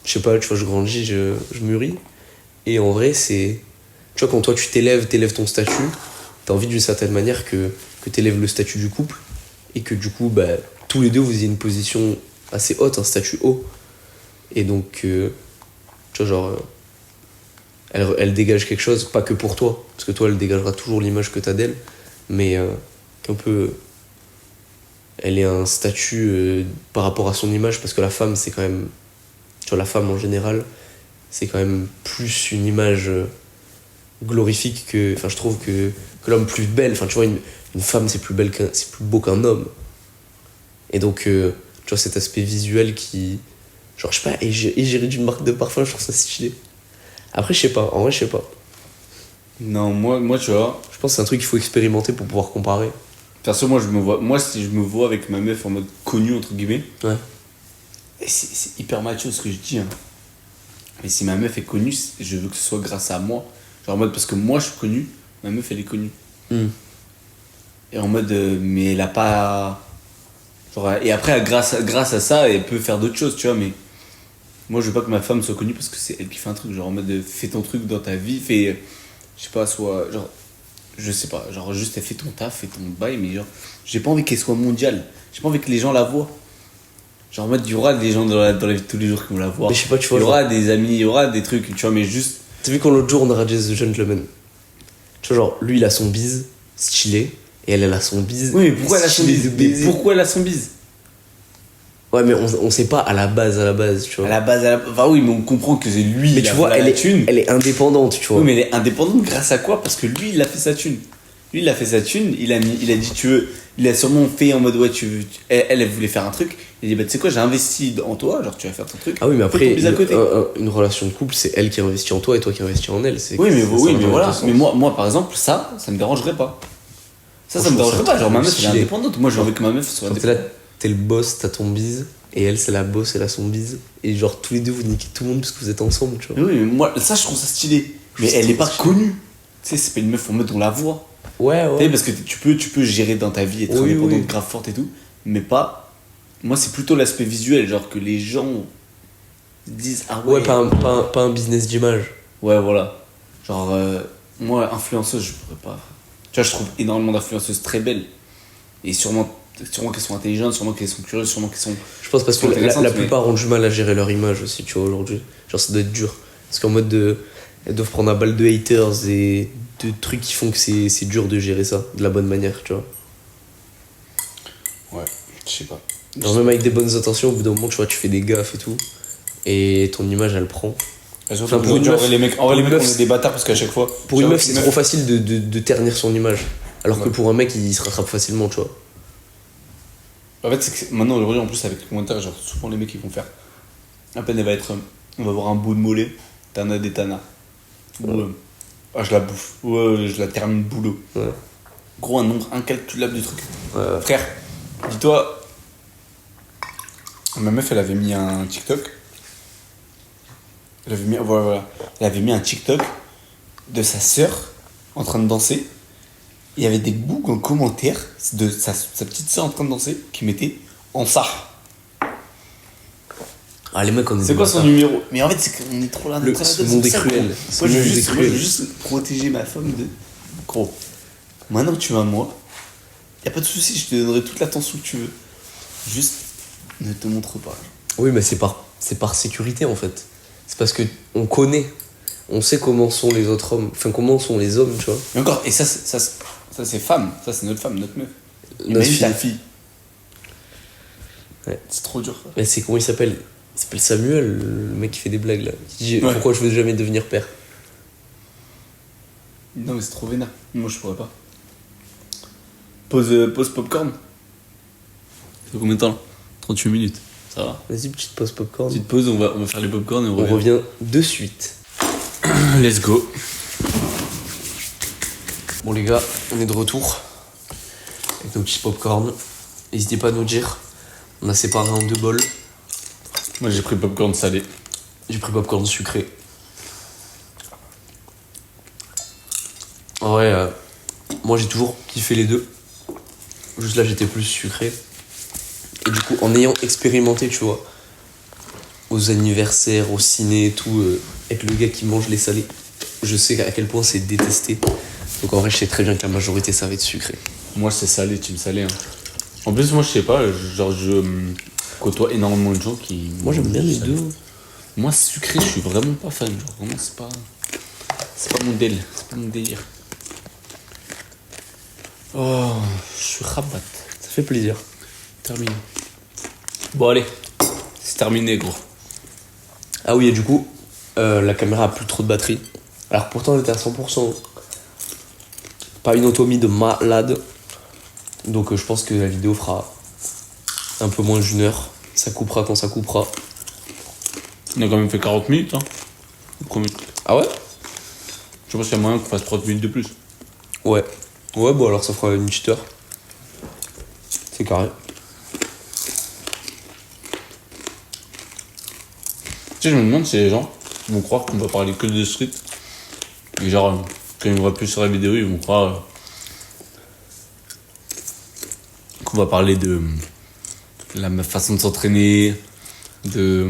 je sais pas, tu vois, je grandis, je mûris. Et en vrai, c'est. Tu vois, quand toi tu t'élèves ton statut, t'as envie d'une certaine manière que t'élèves le statut du couple. Et que du coup, bah, tous les deux vous ayez une position assez haute, un statut haut. Et donc, tu vois, genre. Elle dégage quelque chose, pas que pour toi, parce que toi, elle dégagera toujours l'image que t'as d'elle, mais qu'un peu. elle ait un statut par rapport à son image, parce que la femme, c'est quand même. Tu vois, la femme en général, c'est quand même plus une image glorifique que. Enfin, je trouve que l'homme plus belle. Enfin, tu vois, une femme, c'est plus beau qu'un homme. Et donc, tu vois, cet aspect visuel qui. Genre, je sais pas, égérie d'une marque de parfum, je trouve ça stylé. Après, je sais pas, en vrai, je sais pas. Non, moi, tu vois. Je pense que c'est un truc qu'il faut expérimenter pour pouvoir comparer. Perso, moi, si je me vois avec ma meuf en mode connu, entre guillemets. Ouais. Et c'est hyper macho ce que je dis. Hein. Mais si ma meuf est connue, je veux que ce soit grâce à moi. Genre en mode, parce que moi je suis connu, ma meuf elle est connue. Et en mode, mais elle a pas. Genre, et après, grâce à ça, elle peut faire d'autres choses, tu vois. Mais moi je veux pas que ma femme soit connue parce que c'est elle qui fait un truc. Genre en mode, fais ton truc dans ta vie, fais. Je sais pas, soit. Genre. Je sais pas, genre juste elle fait ton taf, fais ton bail, mais genre. J'ai pas envie qu'elle soit mondiale. J'ai pas envie que les gens la voient. Genre en mode, il y aura des gens dans la vie de tous les jours qui vont la voir. Mais je sais pas, tu vois. Il y aura des amis, il y aura des trucs, tu vois, mais juste. T'as vu quand l'autre jour on a radié The Gentleman? Tu vois, genre, lui il a son bise, stylé, et elle a son bise. Oui, mais pourquoi elle a son bise? Mais pourquoi elle a son bise? Ouais, mais on sait pas à la base, tu vois. Enfin oui, mais on comprend que c'est lui. Mais tu vois, elle est indépendante, tu vois. Oui, mais elle est indépendante grâce à quoi? Parce que lui, il a fait sa thune. Lui, il a fait sa thune, il a dit, tu veux. Il a sûrement fait en mode, ouais, tu veux. Elle voulait faire un truc. Il a dit, bah, tu sais quoi, j'ai investi en toi, genre, tu vas faire ton truc. Ah oui, mais après, à côté. Une relation de couple, c'est elle qui investit en toi et toi qui investis en elle. Oui, mais voilà. Mais moi, par exemple, ça me dérangerait pas. Ça me dérangerait pas. Genre, ma meuf, elle est indépendante. Moi, j'ai envie que ma meuf soit indépendante. T'es le boss, t'as ton bise, et elle, c'est la boss, elle a son bise. Et genre, tous les deux, vous niquez tout le monde parce que vous êtes ensemble, tu vois. Oui, mais moi, ça, je trouve ça stylé. Mais elle est pas connue. Tu sais, c'est pas une meuf en mode, on la voit. Ouais. Tu sais, parce que tu peux gérer dans ta vie, être indépendante, grave forte et tout. Mais pas. Moi, c'est plutôt l'aspect visuel, genre que les gens disent, ah ouais. Ouais, pas un business d'image. Ouais, voilà. Genre, moi, influenceuse, je pourrais pas. Tu vois, je trouve énormément d'influenceuses très belles. Et sûrement qu'elles sont intelligentes, sûrement qu'elles sont curieuses, sûrement qu'elles sont. Je pense parce que la plupart ont du mal à gérer leur image aussi, tu vois, aujourd'hui. Genre, ça doit être dur. Parce qu'en mode de. Elles doivent prendre un balle de haters et de trucs qui font que c'est dur de gérer ça de la bonne manière, tu vois. Ouais, je sais pas. Genre, même avec des bonnes intentions, au bout d'un moment, tu vois, tu fais des gaffes et tout. Et ton image, elle prend. Enfin, pour une meuf, les mecs, on est des bâtards parce qu'à chaque fois. Pour une meuf, c'est trop facile de ternir son image. Alors que pour un mec, il se rattrape facilement, tu vois. En fait, c'est que maintenant, aujourd'hui, en plus, avec les commentaires, genre, souvent les mecs, ils vont faire. À peine, elle va être. On va voir un bout de mollet, tana des tana. Ouais. Ah, je la bouffe. Ouais, je la termine boulot. Ouais. Gros, un nombre incalculable de trucs. Ouais. Frère, dis-toi. Ma meuf, elle avait mis un TikTok. Elle avait mis un TikTok de sa sœur en train de danser. Il y avait des boucs en commentaire de sa petite sœur en train de danser qui mettait en ça. Ah, les mecs, on est. C'est quoi son numéro? Mais en fait, c'est qu'on est trop là. Ce monde est cruel. Moi, je veux juste protéger ma femme de. Gros, maintenant que tu m'as moi, y a pas de souci, je te donnerai toute l'attention que tu veux. Juste, ne te montre pas. Oui, mais c'est par sécurité en fait. C'est parce que on connaît, on sait comment sont les autres hommes, enfin comment sont les hommes, tu vois. Mais encore, et ça c'est femme, ça c'est notre femme, notre meuf. Notre fille. Ta fille. Ouais. C'est trop dur. Mais c'est comment il s'appelle? Il s'appelle Samuel, le mec qui fait des blagues là. Qui dit pourquoi je veux jamais devenir père. Non mais c'est trop vénère. Moi je pourrais pas. Pause popcorn. Ça fait combien de temps là? 38 minutes. Ça va. Vas-y, petite pause popcorn. Petite pause, on va faire les popcorn et on revient de suite. Let's go. Bon les gars, on est de retour avec nos petits popcorn. N'hésitez pas à nous dire. On a séparé en 2 bols. Moi j'ai pris popcorn salé. J'ai pris popcorn sucré. Ouais, moi j'ai toujours kiffé les deux. Juste là j'étais plus sucré. Et du coup, en ayant expérimenté, tu vois, aux anniversaires, au ciné et tout, être le gars qui mange les salés, je sais à quel point c'est détesté. Donc en vrai, je sais très bien que la majorité, ça va être sucré. Moi, c'est salé, team salé. Hein. En plus, moi, je sais pas, genre, je côtoie énormément de gens qui. Moi, j'aime bien les deux. Moi, sucré, je suis vraiment pas fan. Genre, vraiment, c'est pas mon délire. C'est pas mon délire. Oh, je suis rabat. Ça fait plaisir. Terminé. Bon, allez. C'est terminé, gros. Ah oui, et du coup, la caméra a plus trop de batterie. Alors pourtant, elle était à 100%. Pas une autonomie de malade. Donc je pense que la vidéo fera un peu moins d'une heure. Ça coupera quand ça coupera. On a quand même fait 40 minutes, hein. Premier. Ah ouais? Je pense qu'il y a moyen qu'on fasse 30 minutes de plus. Ouais. Ouais, bon alors ça fera une petite heure. C'est carré. Tu sais, je me demande si les gens vont croire qu'on va parler que de street. Et genre, quand ils voient plus sur la vidéo, ils vont croire qu'on va parler de la façon de s'entraîner, de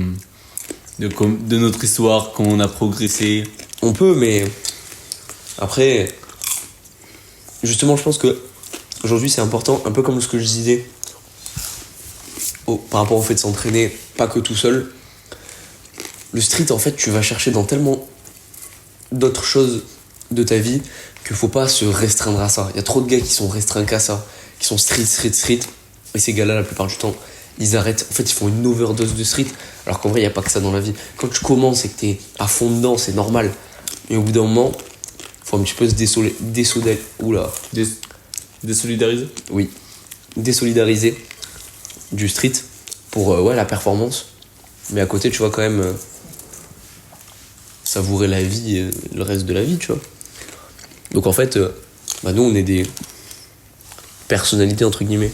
notre histoire, comment on a progressé. On peut, mais après, justement, je pense que aujourd'hui c'est important, un peu comme ce que je disais par rapport au fait de s'entraîner, pas que tout seul. Le street, en fait, tu vas chercher dans tellement d'autres choses de ta vie qu'il faut pas se restreindre à ça. Il y a trop de gars qui sont restreints qu'à ça, qui sont street. Et ces gars-là, la plupart du temps, ils arrêtent. En fait, ils font une overdose de street. Alors qu'en vrai, il n'y a pas que ça dans la vie. Quand tu commences et que tu es à fond dedans, c'est normal. Et au bout d'un moment, il faut un petit peu se Désolidariser. Oui. Désolidariser du street pour la performance. Mais à côté, tu vois, quand même savourer la vie et le reste de la vie, tu vois. Donc en fait, nous, on est des personnalités, entre guillemets.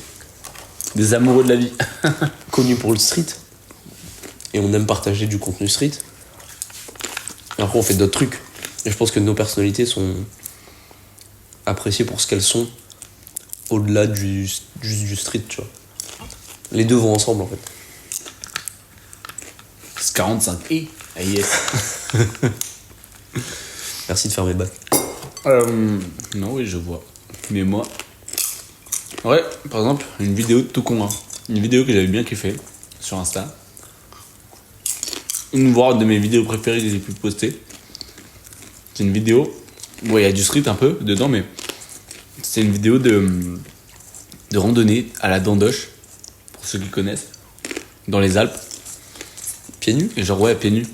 Des amoureux de la vie. Connus pour le street. Et on aime partager du contenu street. Et après, on fait d'autres trucs. Et je pense que nos personnalités sont appréciées pour ce qu'elles sont au-delà du street, tu vois. Les deux vont ensemble, en fait. C'est 45. Et ah yes. Merci de faire mes bacs. Non, oui, je vois. Mais moi... Ouais, par exemple, une vidéo de tout con, hein. Une vidéo que j'avais bien kiffé sur Insta. Une de mes vidéos préférées que j'ai pu poster. C'est une vidéo... Bon, il y a du street un peu dedans, mais... C'est une vidéo de randonnée à la Dandoche, pour ceux qui connaissent, dans les Alpes. Pieds nus? Et genre, ouais, pieds nus.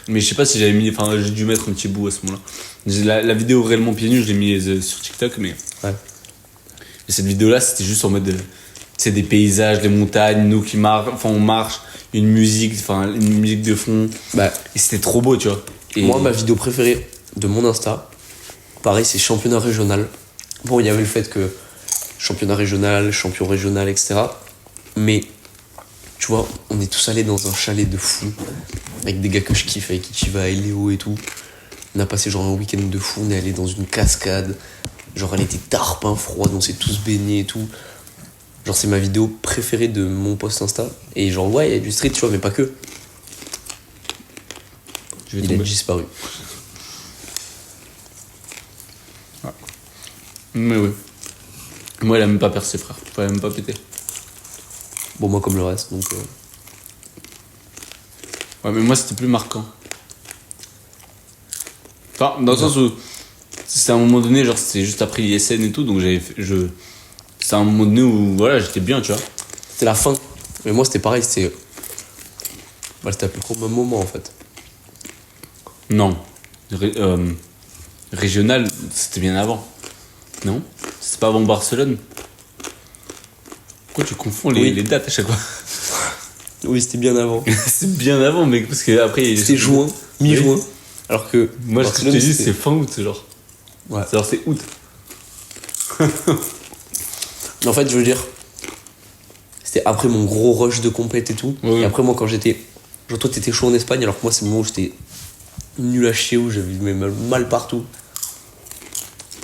Mais je sais pas si j'avais mis... Enfin, j'ai dû mettre un petit bout à ce moment-là. La vidéo réellement pieds nus, je l'ai mis sur TikTok, mais... Ouais. Et cette vidéo-là, c'était juste en mode... C'est des paysages, des montagnes, nous qui marchent... Enfin, on marche, une musique de fond. Et c'était trop beau, tu vois. Et moi, ma vidéo préférée de mon Insta, pareil, c'est championnat régional. Bon, il y avait le fait que championnat régional, champion régional, etc. Mais, tu vois, on est tous allés dans un chalet de fou, avec des gars que je kiffe, avec Ichiva et Léo et tout. On a passé genre un week-end de fou, on est allé dans une cascade. Genre, elle était tarpin froide, on s'est tous baignés et tout. Genre, c'est ma vidéo préférée de mon post Insta. Et genre, ouais, il y a du street, tu vois, mais pas que. Il a disparu. Ouais. Mais oui. Moi, elle a même pas percé, frère. Elle a même pas pété. Bon, moi, comme le reste, donc... Ouais, mais moi, c'était plus marquant. Enfin, dans le sens où... C'était à un moment donné, genre, c'était juste après l'ISN et tout, donc c'était à un moment donné où, voilà, j'étais bien, tu vois. C'était la fin. Mais moi, c'était pareil, c'était à peu près au même moment, en fait. Non. Régional, c'était bien avant. Non? C'était pas avant Barcelone? Pourquoi tu confonds les dates à chaque fois? Oui, c'était bien avant. C'est bien avant, mais parce que après... C'était juin, mi-juin. Oui. Alors que... Moi, ce que je te dis, c'est fin août, genre. Ouais. Alors, c'est août. En fait, je veux dire... C'était après mon gros rush de compète et tout. Oui. Et après, moi, quand j'étais... Genre, toi, t'étais chaud en Espagne, alors que moi, c'est le moment où j'étais nul à chier, où j'avais mal partout.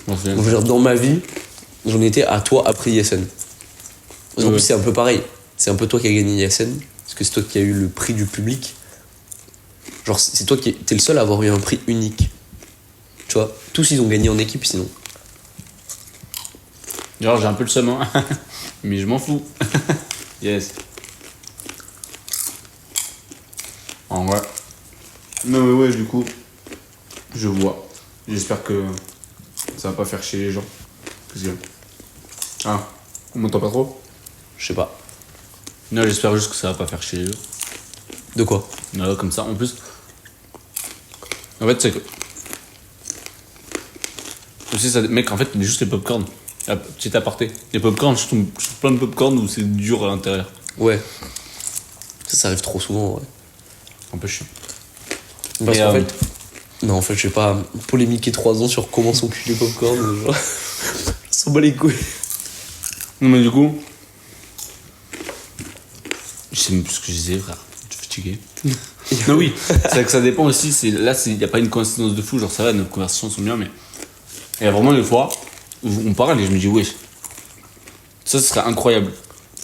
Donc, genre, dans ma vie, j'en étais à toi après ISN. En plus, c'est un peu pareil. C'est un peu toi qui as gagné ISN, parce que c'est toi qui as eu le prix du public. Genre, c'est toi qui t'es le seul à avoir eu un prix unique. Tu vois, tous ils ont gagné en équipe sinon. Genre, j'ai un peu le seum, hein. Mais je m'en fous. Yes. En vrai. Non, mais ouais, du coup, je vois. J'espère que ça va pas faire chier les gens. Qu'est-ce qu'il y a? Ah, on m'entend pas trop? Je sais pas. Non, j'espère juste que ça va pas faire chier les gens. De quoi? Voilà, comme ça. En plus, en fait, c'est que. Aussi, ça, mec, en fait, juste les popcorn. Petit aparté. Les popcorn, je tombe sur plein de popcorn où c'est dur à l'intérieur. Ouais. Ça arrive trop souvent, ouais. Un peu chiant. Parce Mais, qu'en fait. Non, en fait, je vais pas polémiquer 3 ans sur comment sont cuits les popcorn. Genre. Je s'en bat les couilles. Non, mais du coup. Je sais même plus ce que je disais, frère. Je suis fatigué. Non, oui, c'est vrai que ça dépend aussi. Là, il n'y a pas une coïncidence de fou. Genre, ça va, nos conversations sont bien, mais. Il y a vraiment des fois où on parle et je me dis, wesh, ça ce serait incroyable.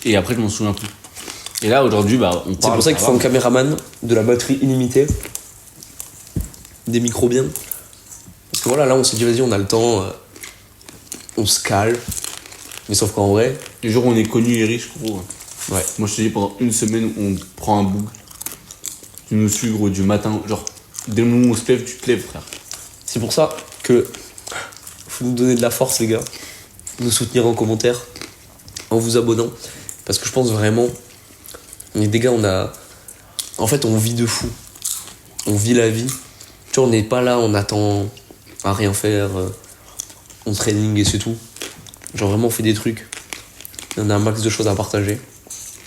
Et après, je m'en souviens plus. Et là, aujourd'hui, bah, on parle. C'est pour ça qu'il faut un caméraman, de la batterie illimitée, des micros bien. Parce que voilà, là, on s'est dit, vas-y, on a le temps, on se cale. Mais sauf qu'en vrai. Les jours où on est connu et riche, gros. Ouais. Moi, je te dis, pendant une semaine, on prend un boug. Tu nous suis, gros, du matin. Genre, dès le moment où on se lève, tu te lèves, frère. C'est pour ça que. Faut nous donner de la force, les gars. Nous soutenir en commentaire, en vous abonnant. Parce que je pense vraiment. Les gars, on a. En fait, on vit de fou. On vit la vie. Tu vois, on n'est pas là, on attend à rien faire. On training et c'est tout. Genre, vraiment, on fait des trucs. On a un max de choses à partager.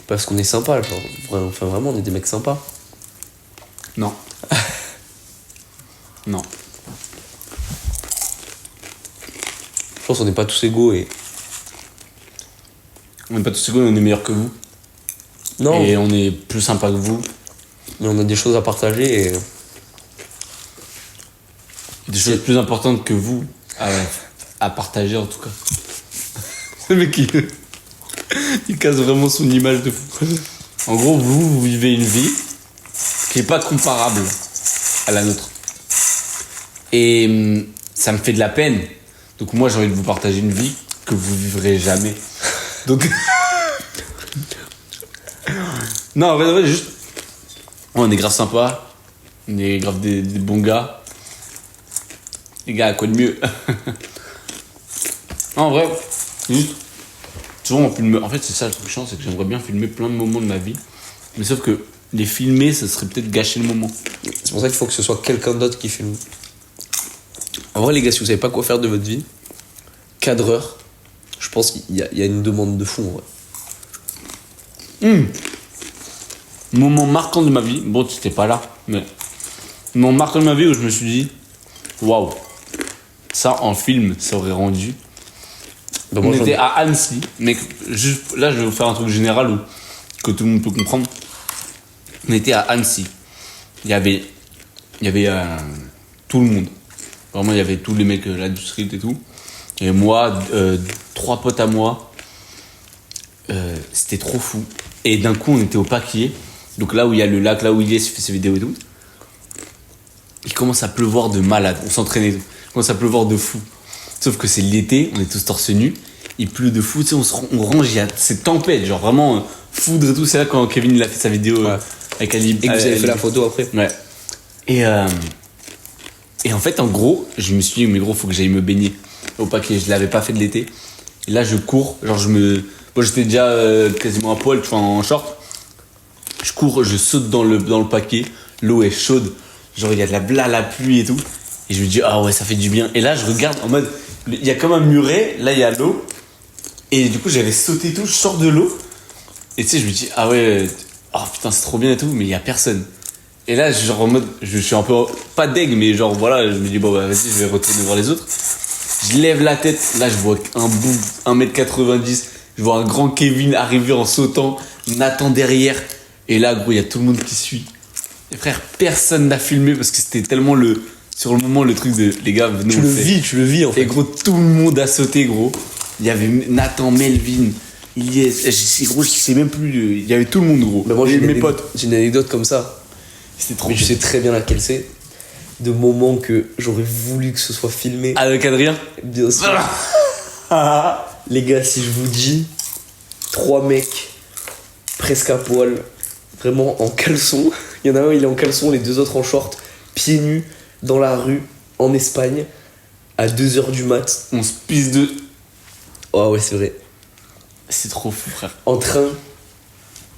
Parce qu'on est sympa, genre. Enfin, vraiment, on est des mecs sympas. Non. Non. Je pense qu'on n'est pas tous égaux et. On n'est pas tous égaux, on est meilleurs que vous. Non. Et on est plus sympa que vous. Mais on a des choses à partager et. Des choses plus importantes que vous à partager, en tout cas. Le mec, il casse vraiment son image de fou. En gros, vous vivez une vie qui n'est pas comparable à la nôtre. Et ça me fait de la peine. Donc moi, j'ai envie de vous partager une vie que vous vivrez jamais. Donc... non, en vrai, juste... On est grave sympa. On est grave des bons gars. Les gars, quoi de mieux? Non, en vrai, juste... Souvent, on filme... En fait, c'est ça le truc chiant, c'est que j'aimerais bien filmer plein de moments de ma vie. Mais sauf que les filmer, ça serait peut-être gâcher le moment. C'est pour ça qu'il faut que ce soit quelqu'un d'autre qui filme. En vrai, les gars, si vous savez pas quoi faire de votre vie, cadreur, je pense qu'il y a une demande de fou, en vrai. Moment marquant de ma vie, bon, tu n'étais pas là, mais moment marquant de ma vie où je me suis dit, waouh, ça en film, ça aurait rendu. Bah, On était à Annecy, mais juste là, je vais vous faire un truc général que tout le monde peut comprendre. On était à Annecy. Il y avait tout le monde. Vraiment, il y avait tous les mecs là du street et tout. Et moi, 3 potes à moi. C'était trop fou. Et d'un coup, on était au Paquier. Donc là où il y a le lac, là où il fait ses vidéos et tout. Il commence à pleuvoir de malade. On s'entraînait et tout. Il commence à pleuvoir de fou. Sauf que c'est l'été, on est tous torse nu. Il pleut de fou. Tu sais, on range, il y a cette tempête. Genre vraiment foudre et tout. C'est là quand Kevin il a fait sa vidéo avec Ali. Et que vous avez fait la photo après. Ouais. Et en fait, en gros, je me suis dit, mais gros, faut que j'aille me baigner au Paquier. Je l'avais pas fait de l'été. Et là, je cours. Genre, moi, j'étais déjà quasiment à poil, tu vois, en short. Je cours, je saute dans le Paquier. L'eau est chaude. Genre, il y a de la pluie et tout. Et je me dis, ah ouais, ça fait du bien. Et là, je regarde en mode, il y a comme un muret. Là, il y a l'eau. Et du coup, j'avais sauté et tout. Je sors de l'eau. Et tu sais, je me dis, ah ouais, oh putain, c'est trop bien et tout. Mais il y a personne. Et là, genre en mode, je suis un peu, pas deg, mais genre voilà, je me dis, bon bah vas-y, je vais retourner voir les autres. Je lève la tête, là je vois un bout, 1m90, je vois un grand Kevin arriver en sautant, Nathan derrière, et là gros, il y a tout le monde qui suit. Et frère, personne n'a filmé parce que c'était tellement sur le moment, le truc de, les gars, venez, Tu le vis en fait. Et gros, tout le monde a sauté, gros. Il y avait Nathan, Melvin, gros, je sais même plus, il y avait tout le monde, gros. Bah moi, mes potes. J'ai une anecdote comme ça. C'était trop Mais je bien. sais très bien laquelle c'est. De moments que j'aurais voulu que ce soit filmé. Avec Adrien. Bien sûr. Les gars, si je vous dis 3 mecs presque à poil, vraiment en caleçon. Il y en a un, il est en caleçon, les 2 autres en short, pieds nus, dans la rue, en Espagne, à 2h du mat. On se pisse de... Oh ouais, c'est vrai. C'est trop fou, frère. En train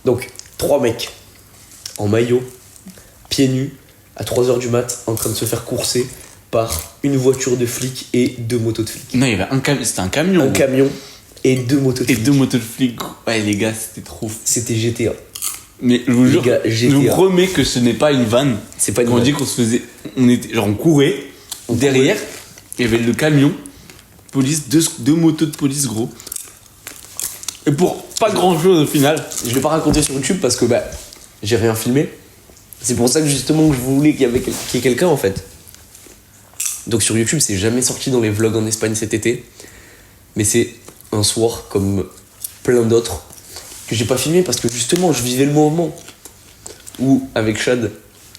Donc, 3 mecs en maillot, pieds nus, à 3h du mat, en train de se faire courser par une voiture de flic et 2 motos de flic. Non, il y avait un camion. C'était un camion. Un camion et 2 motos de Et flic. 2 motos de flics. Ouais, les gars, c'était trop fou. C'était GTA. Mais je vous Les jure, gars, je GTA. vous promets que ce n'est pas une vanne. C'est pas une Quand on vanne. dit qu'on se faisait. On était. Genre, on courait. Derrière, il y avait le camion. Police, deux motos de police, gros. Et pour pas grand chose au final. Je vais pas raconter sur YouTube parce que j'ai rien filmé. C'est pour ça que justement que je voulais qu'il y ait quelqu'un en fait. Donc sur YouTube, c'est jamais sorti dans les vlogs en Espagne cet été. Mais c'est un soir comme plein d'autres que j'ai pas filmé parce que justement je vivais le moment où avec Chad,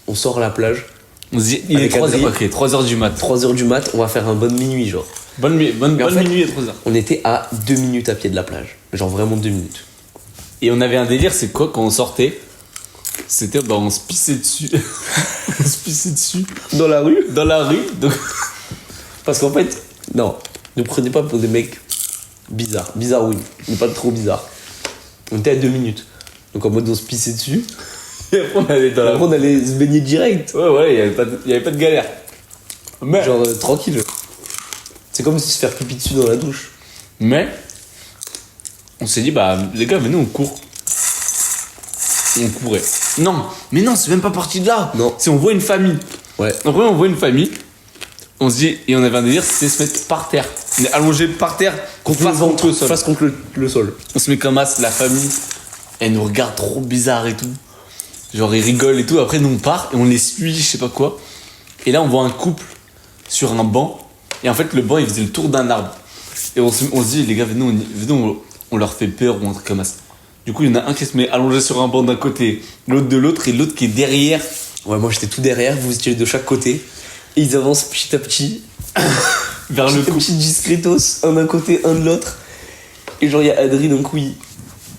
on sort à la plage, On se dit, il est Avec Adrien. 3h du mat. 3h du mat, on va faire un bon minuit genre. Bonne Mais en fait, minuit à 3h. On était à 2 minutes à pied de la plage. Genre vraiment 2 minutes. Et on avait un délire, c'est quoi quand on sortait? C'était, on se pissait dessus. On se pissait dessus. Dans la rue. Dans la rue. Donc, Parce qu'en fait, non, ne prenez pas pour des mecs bizarres. Bizarres, oui, mais pas trop bizarres. On était à 2 minutes. Donc en mode on se pissait dessus. et après, on allait dans la Après on allait se baigner direct. Ouais, il y avait pas de galère. Mais, Genre tranquille. C'est comme si se faire pipi dessus dans la douche. mais on s'est dit, les gars, venez, on court. On courait. Non, mais non, c'est même pas parti de là. Non. C'est on voit une famille. Ouais. Après, on voit une famille. On se dit, et on avait un délire, c'était se mettre par terre. On est allongé par terre, face contre le sol. Face contre le sol. On se met comme as, la famille, elle nous regarde trop bizarre et tout. Genre, ils rigolent et tout. Après, nous, on part et on les suit, je sais pas quoi. Et là, on voit un couple sur un banc. Et en fait, le banc, il faisait le tour d'un arbre. Et on se dit, les gars, venez, on leur fait peur ou un truc comme ça. Du coup, il y en a un qui se met allongé sur un banc d'un côté, l'autre de l'autre, et l'autre qui est derrière. Ouais, moi j'étais tout derrière, vous étiez de chaque côté. Et ils avancent petit à petit. Vers le Petit à couple. petit discretos, un d'un côté, un de l'autre. Et genre, il y a Adri, d'un coup,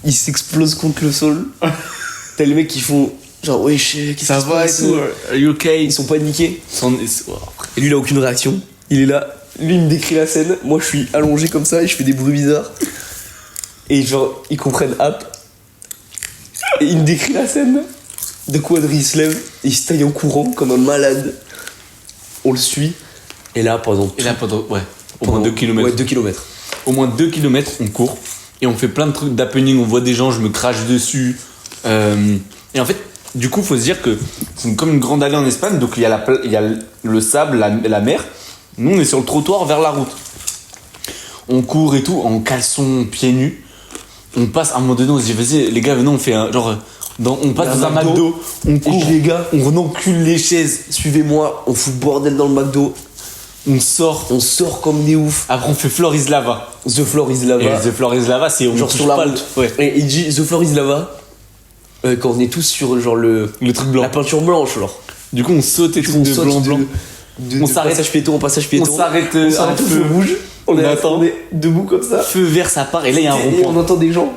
il s'explose contre le sol. T'as les mecs qui font genre, wesh, qu'est-ce Ça qui se va et passe tout. Are you okay? Ils sont paniqués. Oh. Et lui, il a aucune réaction. Il est là. Lui, il me décrit la scène. Moi, je suis allongé comme ça et je fais des bruits bizarres. Et genre, ils comprennent app. Et il me décrit la scène. De coup, Adri, il se lève. Il se taille en courant comme un malade. On le suit. Et là, pendant. Et là, au moins 2 km. Ouais, 2 km. Au moins 2 km, on court. Et on fait plein de trucs d'happening. On voit des gens, je me crache dessus. Et en fait, du coup, faut se dire que c'est comme une grande allée en Espagne. Donc, il y a le sable, la mer. Nous, on est sur le trottoir vers la route. On court et tout, en caleçon, pieds nus. On passe, à un moment donné, on se dit, vas-y, les gars, venez, on fait un. Genre, on passe dans un McDo, on court, les gars, on encule les chaises, suivez-moi, on fout le bordel dans le McDo. on sort. On sort comme des oufs. Après, on fait Floris Lava. The Floor is Et Lava. The Floris Lava, c'est on Genre touche sur la pas route. Ouais. Et il dit The Floor is Lava. Quand on est tous sur genre le truc blanc. la peinture blanche, genre. Du coup, on saute et tout On de saute blanc blanc. on s'arrête passage piéton en passage piéton. On s'arrête On s'arrête un au feu feu. rouge. On attend. est debout comme ça. Feu vert, ça part. Et là, il y a un Et on rond-point. entend des gens.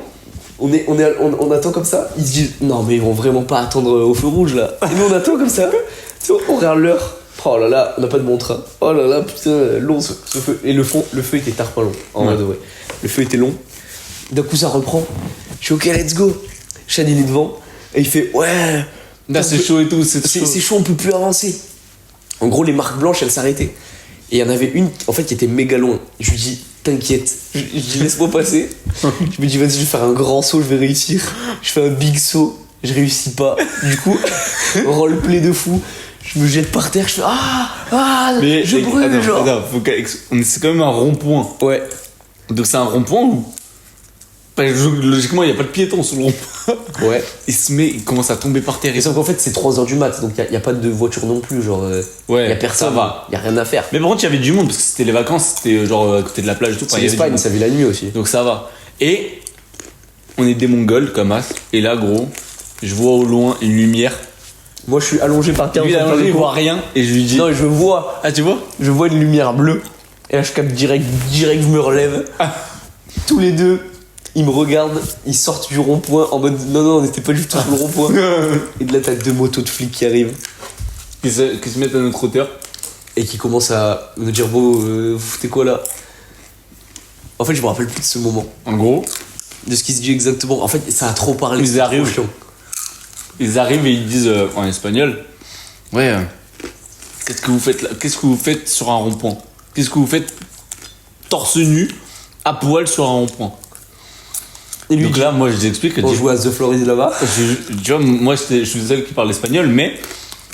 On attend comme ça. Ils se disent non mais ils vont vraiment pas attendre au feu rouge là. Et nous on attend comme ça. Tu sais, on regarde l'heure. Oh là là, on n'a pas de montre. Hein. Oh là là, putain, long ce feu. Et le feu était tarpin long. En Ouais. vrai de vrai. Le feu était long. D'un coup ça reprend. Je suis ok, let's go. Chad il est devant. Et il fait ouais. Là, c'est chaud et tout. C'est C'est chaud, on peut plus avancer. En gros, les marques blanches, elles s'arrêtaient. Et il y en avait une, en fait, qui était méga loin. Je lui dis, t'inquiète. Je dis, laisse-moi passer. Je me dis, vas-y, je vais faire un grand saut, je vais réussir. Je fais un big saut, je réussis pas. Du coup, roleplay de fou. Je me jette par terre, je fais, Mais je brûle, genre. C'est quand même un rond-point. Ouais. Donc, c'est un rond-point où. Logiquement, il n'y a pas de piéton sur le rond-point. Ouais. Il commence à tomber par terre. Et sauf qu'en fait, c'est 3h du mat, donc il y a pas de voiture non plus, genre. Ouais, y a personne. ça va. Y a rien à faire. Mais par contre, il y avait du monde parce que c'était les vacances, c'était genre à côté de la plage et tout. C'est il y avait du l'Espagne, monde. ça vit la nuit aussi. Donc ça va. Et on est des Mongols comme as. Et là, gros, je vois au loin une lumière. Moi, je suis allongé par terre. Lui, il en train de faire il des voit cours. rien. Et je lui dis. Non, je vois. Ah, tu vois? Je vois une lumière bleue. Et là, je capte direct, je me relève. Tous les deux, ils me regardent, ils sortent du rond-point en mode non, on n'était pas du tout sur le rond-point. Et de là, t'as 2 motos de flics qui arrivent Qui se mettent à notre hauteur. et qui commencent à me dire bon, vous foutez quoi là? En fait, je me rappelle plus de ce moment. En gros, de ce qui se dit exactement. En fait, ça a trop parlé. Ils arrivent et ils disent en espagnol, ouais, qu'est-ce que vous faites là? Qu'est-ce que vous faites sur un rond-point? Qu'est-ce que vous faites torse nu, à poil sur un rond-point? Et lui, donc là, moi, je vous explique que on joue à The Florida là-bas. tu vois, moi, je suis le seul qui parle espagnol, mais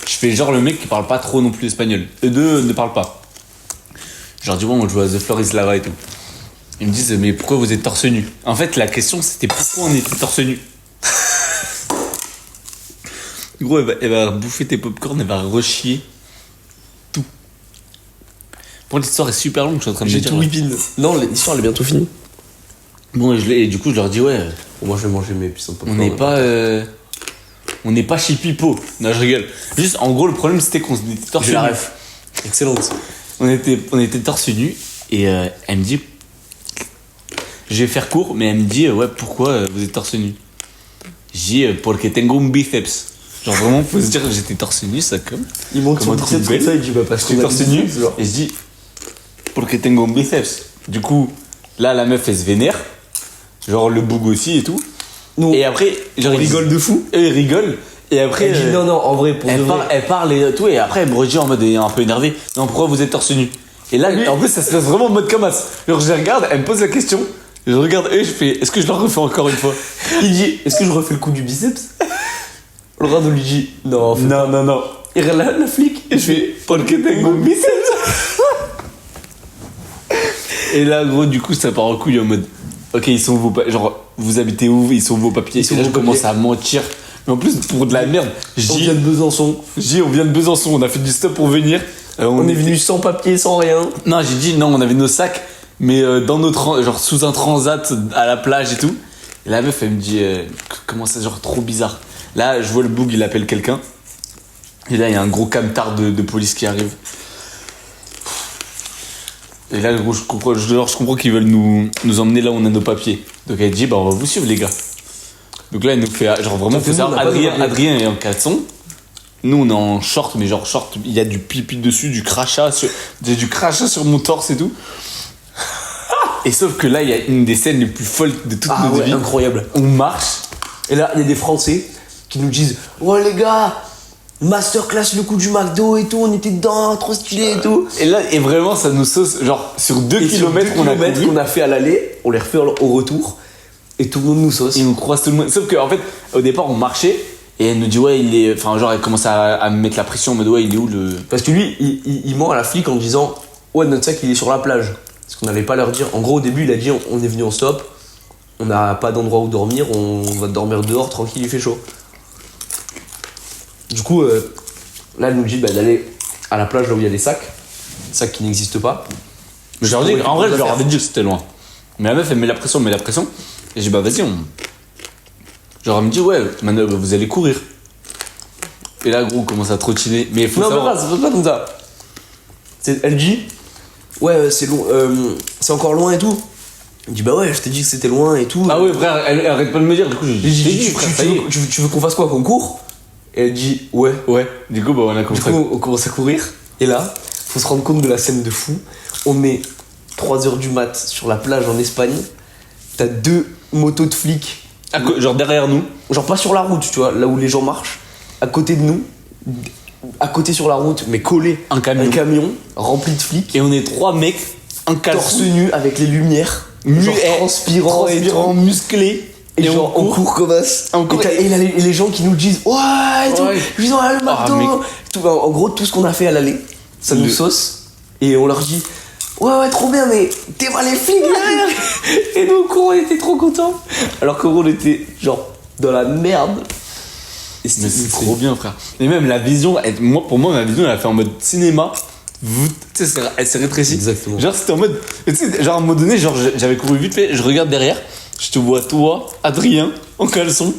je fais genre le mec qui parle pas trop non plus espagnol. Eux deux ne parlent pas. Je leur dis, bon, on joue à The Floor is Lava et tout. Ils me disent, mais pourquoi vous êtes torse nu? En fait, la question, c'était pourquoi on était torse nu. Gros, elle va bouffer tes popcorn, elle va rechier tout. Bon, l'histoire est super longue, je suis en train de me J'ai dire. tout whipping. Non, l'histoire elle est bientôt finie. Bon, et du coup, je leur dis, ouais, Bon, moi je vais manger mes puissants on n'est pas. On n'est pas chez Pipo. Non, je rigole. Juste, en gros, le problème, c'était qu'on était torse J'ai nu. la ref. Excellente. On était torse nu, et elle me dit. Je vais faire court, mais elle me dit, ouais, pourquoi vous êtes torse nu? J'ai dit, porque tengo un biceps. Genre vraiment, faut se dire que j'étais torse nu, ça comme. Il monte Comme son un trou de biceps comme belle. ça, il dit bah parce J'étais qu'on a torse des nu, biceps, genre. et je dis, porque tengo un biceps. Du coup, là, la meuf, elle se vénère. Genre le boug aussi et tout. Nous, Et après, genre, on rigole de fou. Eux, ils rigolent. Et après, Elle dit non, non, en vrai, pour de vrai. elle parle et tout, et après elle me redit en mode un peu énervé. Non, pourquoi vous êtes torse nu? Et là, en plus, ça se passe vraiment en mode Kamas. Genre, je les regarde, elle me pose la question, je regarde eux, je fais, est-ce que je leur refais encore une fois? Il dit est-ce que je refais le coup du biceps? Le Rado lui dit non, fais Non, non, non. Et le flic, Et je fais, porque tengo un biceps. Et là, gros, du coup, ça part en couille en mode, ok, ils sont vos papiers, genre, vous habitez où? Ils sont vos papiers. Ils sont et là, je vos commence papiers. à mentir. Mais en plus, pour de la merde, on vient de Besançon. on vient de Besançon, on a fait du stop pour venir. On est venu sans papier, sans rien. Non, j'ai dit non, on avait nos sacs, mais dans notre genre sous un transat à la plage et tout. Et la meuf, elle me dit comment ça, genre trop bizarre. Là, je vois le boug, il appelle quelqu'un. Et là, il y a un gros camtar de police qui arrive. Et là, gros, je comprends qu'ils veulent nous emmener là où on a nos papiers. Donc elle dit, bah on va vous suivre les gars. Donc là, elle nous fait, genre vraiment, faut nous, on savoir, n'a pas de papiers. Adrien est en caleçon. Nous, on est en short, mais genre short, il y a du pipi dessus, du crachat sur mon torse et tout. Et sauf que là, il y a une des scènes les plus folles de toute Ah notre ouais, vie. incroyable. On marche. Et là, il y a des Français qui nous disent ouais les gars, masterclass le coup du McDo et tout, on était dedans, trop stylé et tout. Et là, et vraiment, ça nous sauce. Genre, sur 2 Et sur kilomètres 2 qu'on a kilomètres couru, qu'on a fait à l'aller, on les refait au retour. Et tout le monde nous sauce. et on croise tout le monde. Sauf qu'en fait, au départ, on marchait. Et elle nous dit, ouais, il est. Enfin, genre, elle commence à me mettre la pression en mode, ouais, il est où le. Parce que lui, il ment à la flic en disant ouais, notre sac il est sur la plage. Parce qu'on n'allait pas leur dire. En gros, au début, il a dit on est venu en stop, on n'a pas d'endroit où dormir, on va dormir dehors tranquille, il fait chaud. Du coup, là, elle nous dit d'aller à la plage là où il y a des sacs qui n'existent pas. Je leur dis, en vrai, je leur avais dit que c'était loin. Mais la meuf, elle met la pression. Et j'ai dit, bah vas-y, on. Genre, elle me dit, ouais, maintenant, vous allez courir. Et là, gros, on commence à trottiner. Mais il faut Non, mais savoir. pas, c'est pas comme ça. Elle dit ouais, c'est long, c'est encore loin et tout. Il dit bah ouais, je t'ai dit que c'était loin et tout. Ah ouais, frère, elle arrête pas de me dire. Du coup, j'ai J'ai dit, dit, frère, ça y est. tu veux qu'on fasse quoi, qu'on court? Et elle dit ouais. Ouais, du coup, bah, on a Du compris. coup, on commence à courir. Et là, faut se rendre compte de la scène de fou. On est 3h du mat sur la plage en Espagne. T'as 2 motos de flics. Genre derrière nous. Genre pas sur la route, tu vois, là où les gens marchent. À côté de nous. À côté sur la route, mais collé. Un camion. Rempli de flics. Et on est 3 mecs, un Torse caleçon, nu avec les lumières. Genre transpirant et tout. musclé. Et genre, on court comme ça. On court. Et là, les gens qui nous disent ouais et tout. Ouais. Je dis non, le Ah, McDo. mec. Tout, en gros, tout ce qu'on a fait à l'aller, ça nous sauce. Et on leur dit ouais, trop bien, mais t'es pas les flics derrière. Et nous, au cours, on était trop contents. Alors qu'au gros, on était genre dans la merde. Et Mais c'est trop bien, frère. Et même la vision, pour moi, ma vision, elle a fait en mode cinéma. Tu sais, elle s'est rétrécie. Exactement. Genre, c'était en mode. Tu sais, genre, à un moment donné, genre, j'avais couru vite fait, je regarde derrière, je te vois, toi, Adrien, en caleçon,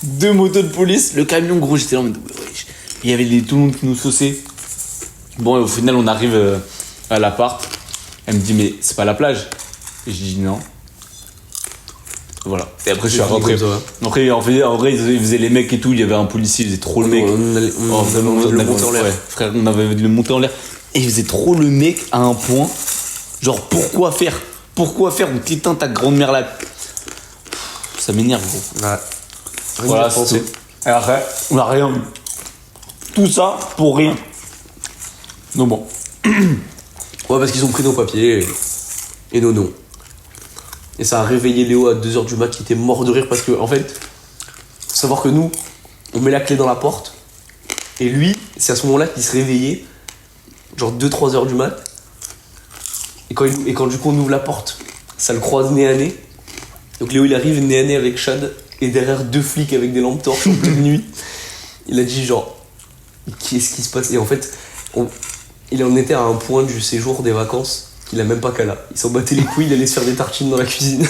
2 motos de police, le camion, gros, j'étais là en mode. Wesh. Il y avait tout le monde qui nous sauçait. Bon, et au final, on arrive à l'appart. Elle me dit, mais c'est pas la plage. Et je dis non. Voilà. Et après, je suis rentré. Après, en vrai, ils faisaient les mecs et tout. Il y avait un policier, il faisait trop le mec. On le montait en l'air. Ouais, frère, on avait le monter en l'air. Et il faisait trop le mec à un point. Genre, pourquoi faire? On t'éteint ta grande mère là. Ça m'énerve, gros. Ouais. Voilà, c'est tout. Et après, on a rien. Tout ça pour rien. Donc bon. Ouais, parce qu'ils ont pris nos papiers et nos noms. Et ça a réveillé Léo à 2h du mat qui était mort de rire parce que, en fait, faut savoir que nous, on met la clé dans la porte. Et lui, c'est à ce moment-là qu'il se réveillait, genre 2-3 heures du mat. Et quand du coup on ouvre la porte, ça le croise nez à nez. Donc Léo il arrive nez à nez avec Chad et derrière 2 flics avec des lampes torches en pleine nuit. Il a dit genre, qu'est-ce qui se passe? Et en fait, il en était à un point du séjour des vacances qu'il a même pas qu'à là. Il s'en battait les couilles, il allait se faire des tartines dans la cuisine.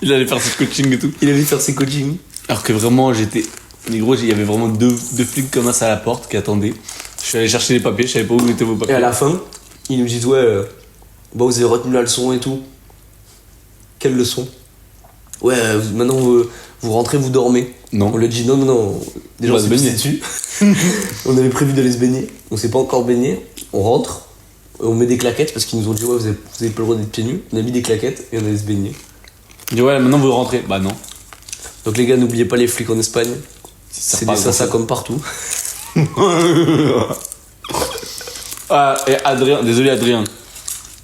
Il allait faire ses coachings et tout. Il allait faire ses coachings. Alors que vraiment, mais gros, il y avait vraiment deux flics comme ça à la porte qui attendaient. Je suis allé chercher les papiers, je savais pas où étaient vos papiers. Et à la fin, ils nous disent ouais, bah vous avez retenu la leçon et tout. Quelle leçon? Ouais, maintenant vous rentrez, vous dormez. Non. On lui a dit non. Déjà On on va s'est se baigner. pissé dessus. On avait prévu d'aller se baigner. On s'est pas encore baigné. On rentre. On met des claquettes parce qu'ils nous ont dit ouais vous avez pas le droit d'être pieds nus. On a mis des claquettes et on allait se baigner. Il dit ouais, maintenant vous rentrez. Bah non. Donc les gars, n'oubliez pas les flics en Espagne. C'est des sasas comme partout. Ah, et Adrien, désolé Adrien.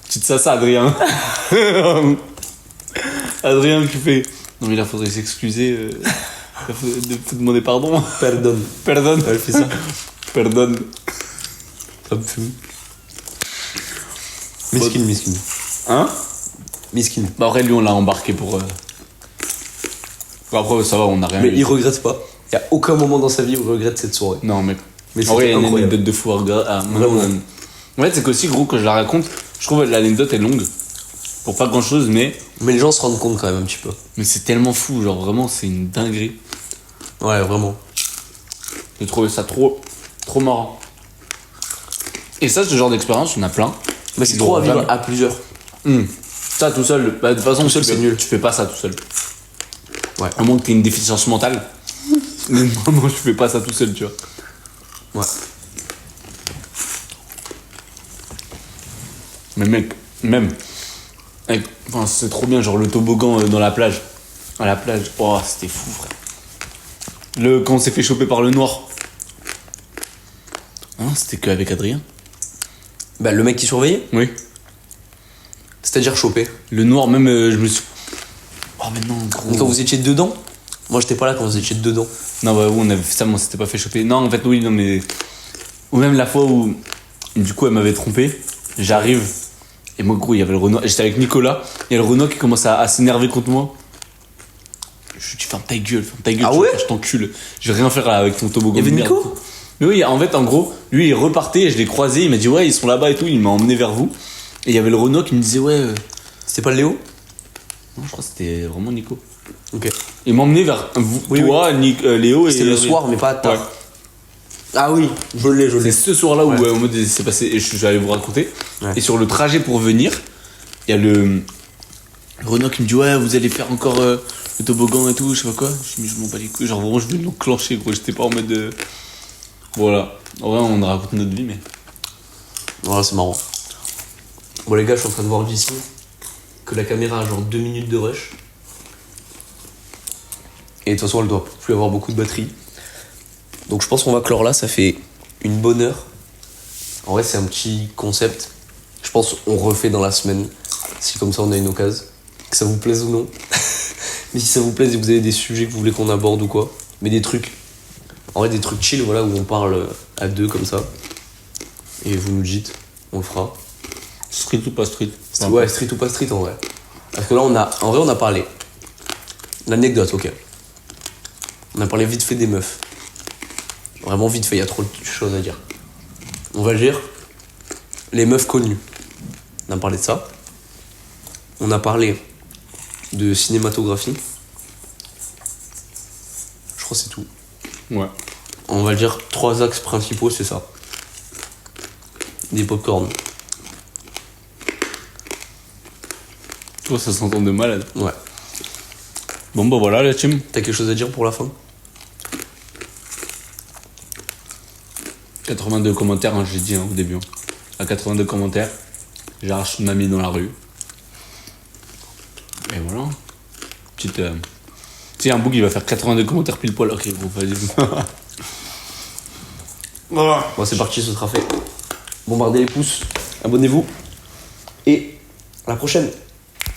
Petite sassa Adrien. Adrien qui fait. Non mais là faudrait s'excuser. Faut demander pardon. Pardon. Pardon. Elle fait ça. Pardon. Ça me fume. Miskin. Hein? Miskin. Bah après lui on l'a embarqué pour. Bah, après ça va, on a rien. Mais eu. il regrette pas. Il y a aucun moment dans sa vie où il regrette cette soirée. Non mec. Mais En vrai, il y a une incroyable. anecdote de fou à regarder. Vraiment. En fait, c'est qu'aussi, gros, quand je la raconte, je trouve que l'anecdote est longue. Pour pas grand chose, mais Mais les gens se rendent compte quand même un petit peu. c'est tellement fou. Genre, vraiment, c'est une dinguerie. Ouais, vraiment. J'ai trouvé ça trop marrant. Et ça, ce genre d'expérience, on a plein. Mais c'est Ils trop à auront vivre jamais. à plusieurs. Ça, tout seul, bah, de toute façon, Tout seul, c'est nul. Tu fais pas ça tout seul. Ouais. À moins que t'aies une déficience mentale. Mais moi, je fais pas ça tout seul, tu vois. Ouais. Mais mec, même. Enfin, c'est trop bien, genre le toboggan dans la plage. À la plage. Oh, c'était fou, frère. Quand on s'est fait choper par le noir. Hein, c'était qu'avec Adrien? Bah, le mec qui surveillait, Oui. c'est-à-dire choper. Le noir, même, je me suis. Oh, mais non, gros. Et quand vous étiez dedans, moi j'étais pas là quand vous étiez dedans. Non, bah, oui, on avait fait ça, mais on s'était pas fait choper. Non, en fait, oui, non, mais. Ou même la fois où. Du coup, elle m'avait trompé. J'arrive. Et moi, gros, il y avait le Renoir. J'étais avec Nicolas. Il y a le Renoir qui commence à s'énerver contre moi. Je lui dis, ferme ta gueule. Ah tu ouais vois, je t'encule. Je vais rien faire là, avec ton toboggan. Il y avait de merde. Nico? Mais oui, en fait, en gros, lui, il repartait et je l'ai croisé. Il m'a dit, ouais, ils sont là-bas et tout. Il m'a emmené vers vous. Et il y avait le Renoir qui me disait, ouais. C'était pas Léo? Non, je crois que c'était vraiment Nico. Ok. Il m'a emmené vers vous, Oui, toi, Léo et. C'était le soir, mais pas tard. Ouais. Ah oui, je l'ai. C'est ce soir-là où Ouais. en mode, c'est passé, et je vais aller vous raconter. Ouais. Et sur le trajet pour venir, il y a le Renault qui me dit, ouais, vous allez faire encore le toboggan et tout, je sais pas quoi. Je me dis, je m'en bats les couilles, genre vraiment, je vais l'enclencher, gros. J'étais pas en mode de. Voilà. En vrai, on raconte notre vie, mais. Voilà, c'est marrant. Bon, les gars, je suis en train de voir d'ici que la caméra a genre 2 minutes de rush. Et de toute façon, elle doit plus avoir beaucoup de batterie. Donc, je pense qu'on va clore là. Ça fait une bonne heure. En vrai, c'est un petit concept. Je pense qu'on refait dans la semaine. Si comme ça, on a une occasion. Que ça vous plaise ou non. Mais si ça vous plaise et que vous avez des sujets que vous voulez qu'on aborde ou quoi. Mais des trucs. En vrai, des trucs chill, voilà, où on parle à deux comme ça. Et vous nous dites, on le fera. Street ou pas street? Ouais, street ou pas street en vrai. Parce que là, on a parlé. L'anecdote, ok. On a parlé vite fait des meufs. Vraiment vite fait, il y a trop de choses à dire. On va dire les meufs connues. On a parlé de ça. On a parlé de cinématographie. Je crois que c'est tout. Ouais. On va dire 3 axes principaux, c'est ça. Des pop-corn. Toi, ça s'entend de malade. Ouais. Bon, bah voilà, la team. T'as quelque chose à dire pour la fin? 82 commentaires, hein, j'ai dit au début. Hein. À 82 commentaires, j'arrache une mamie dans la rue. Et voilà. Petite sais, un book il va faire 82 commentaires pile poil. Ok, bon, vas-y. Voilà. Bon, c'est parti, ce sera fait. Bombardez les pouces, abonnez-vous. Et à la prochaine.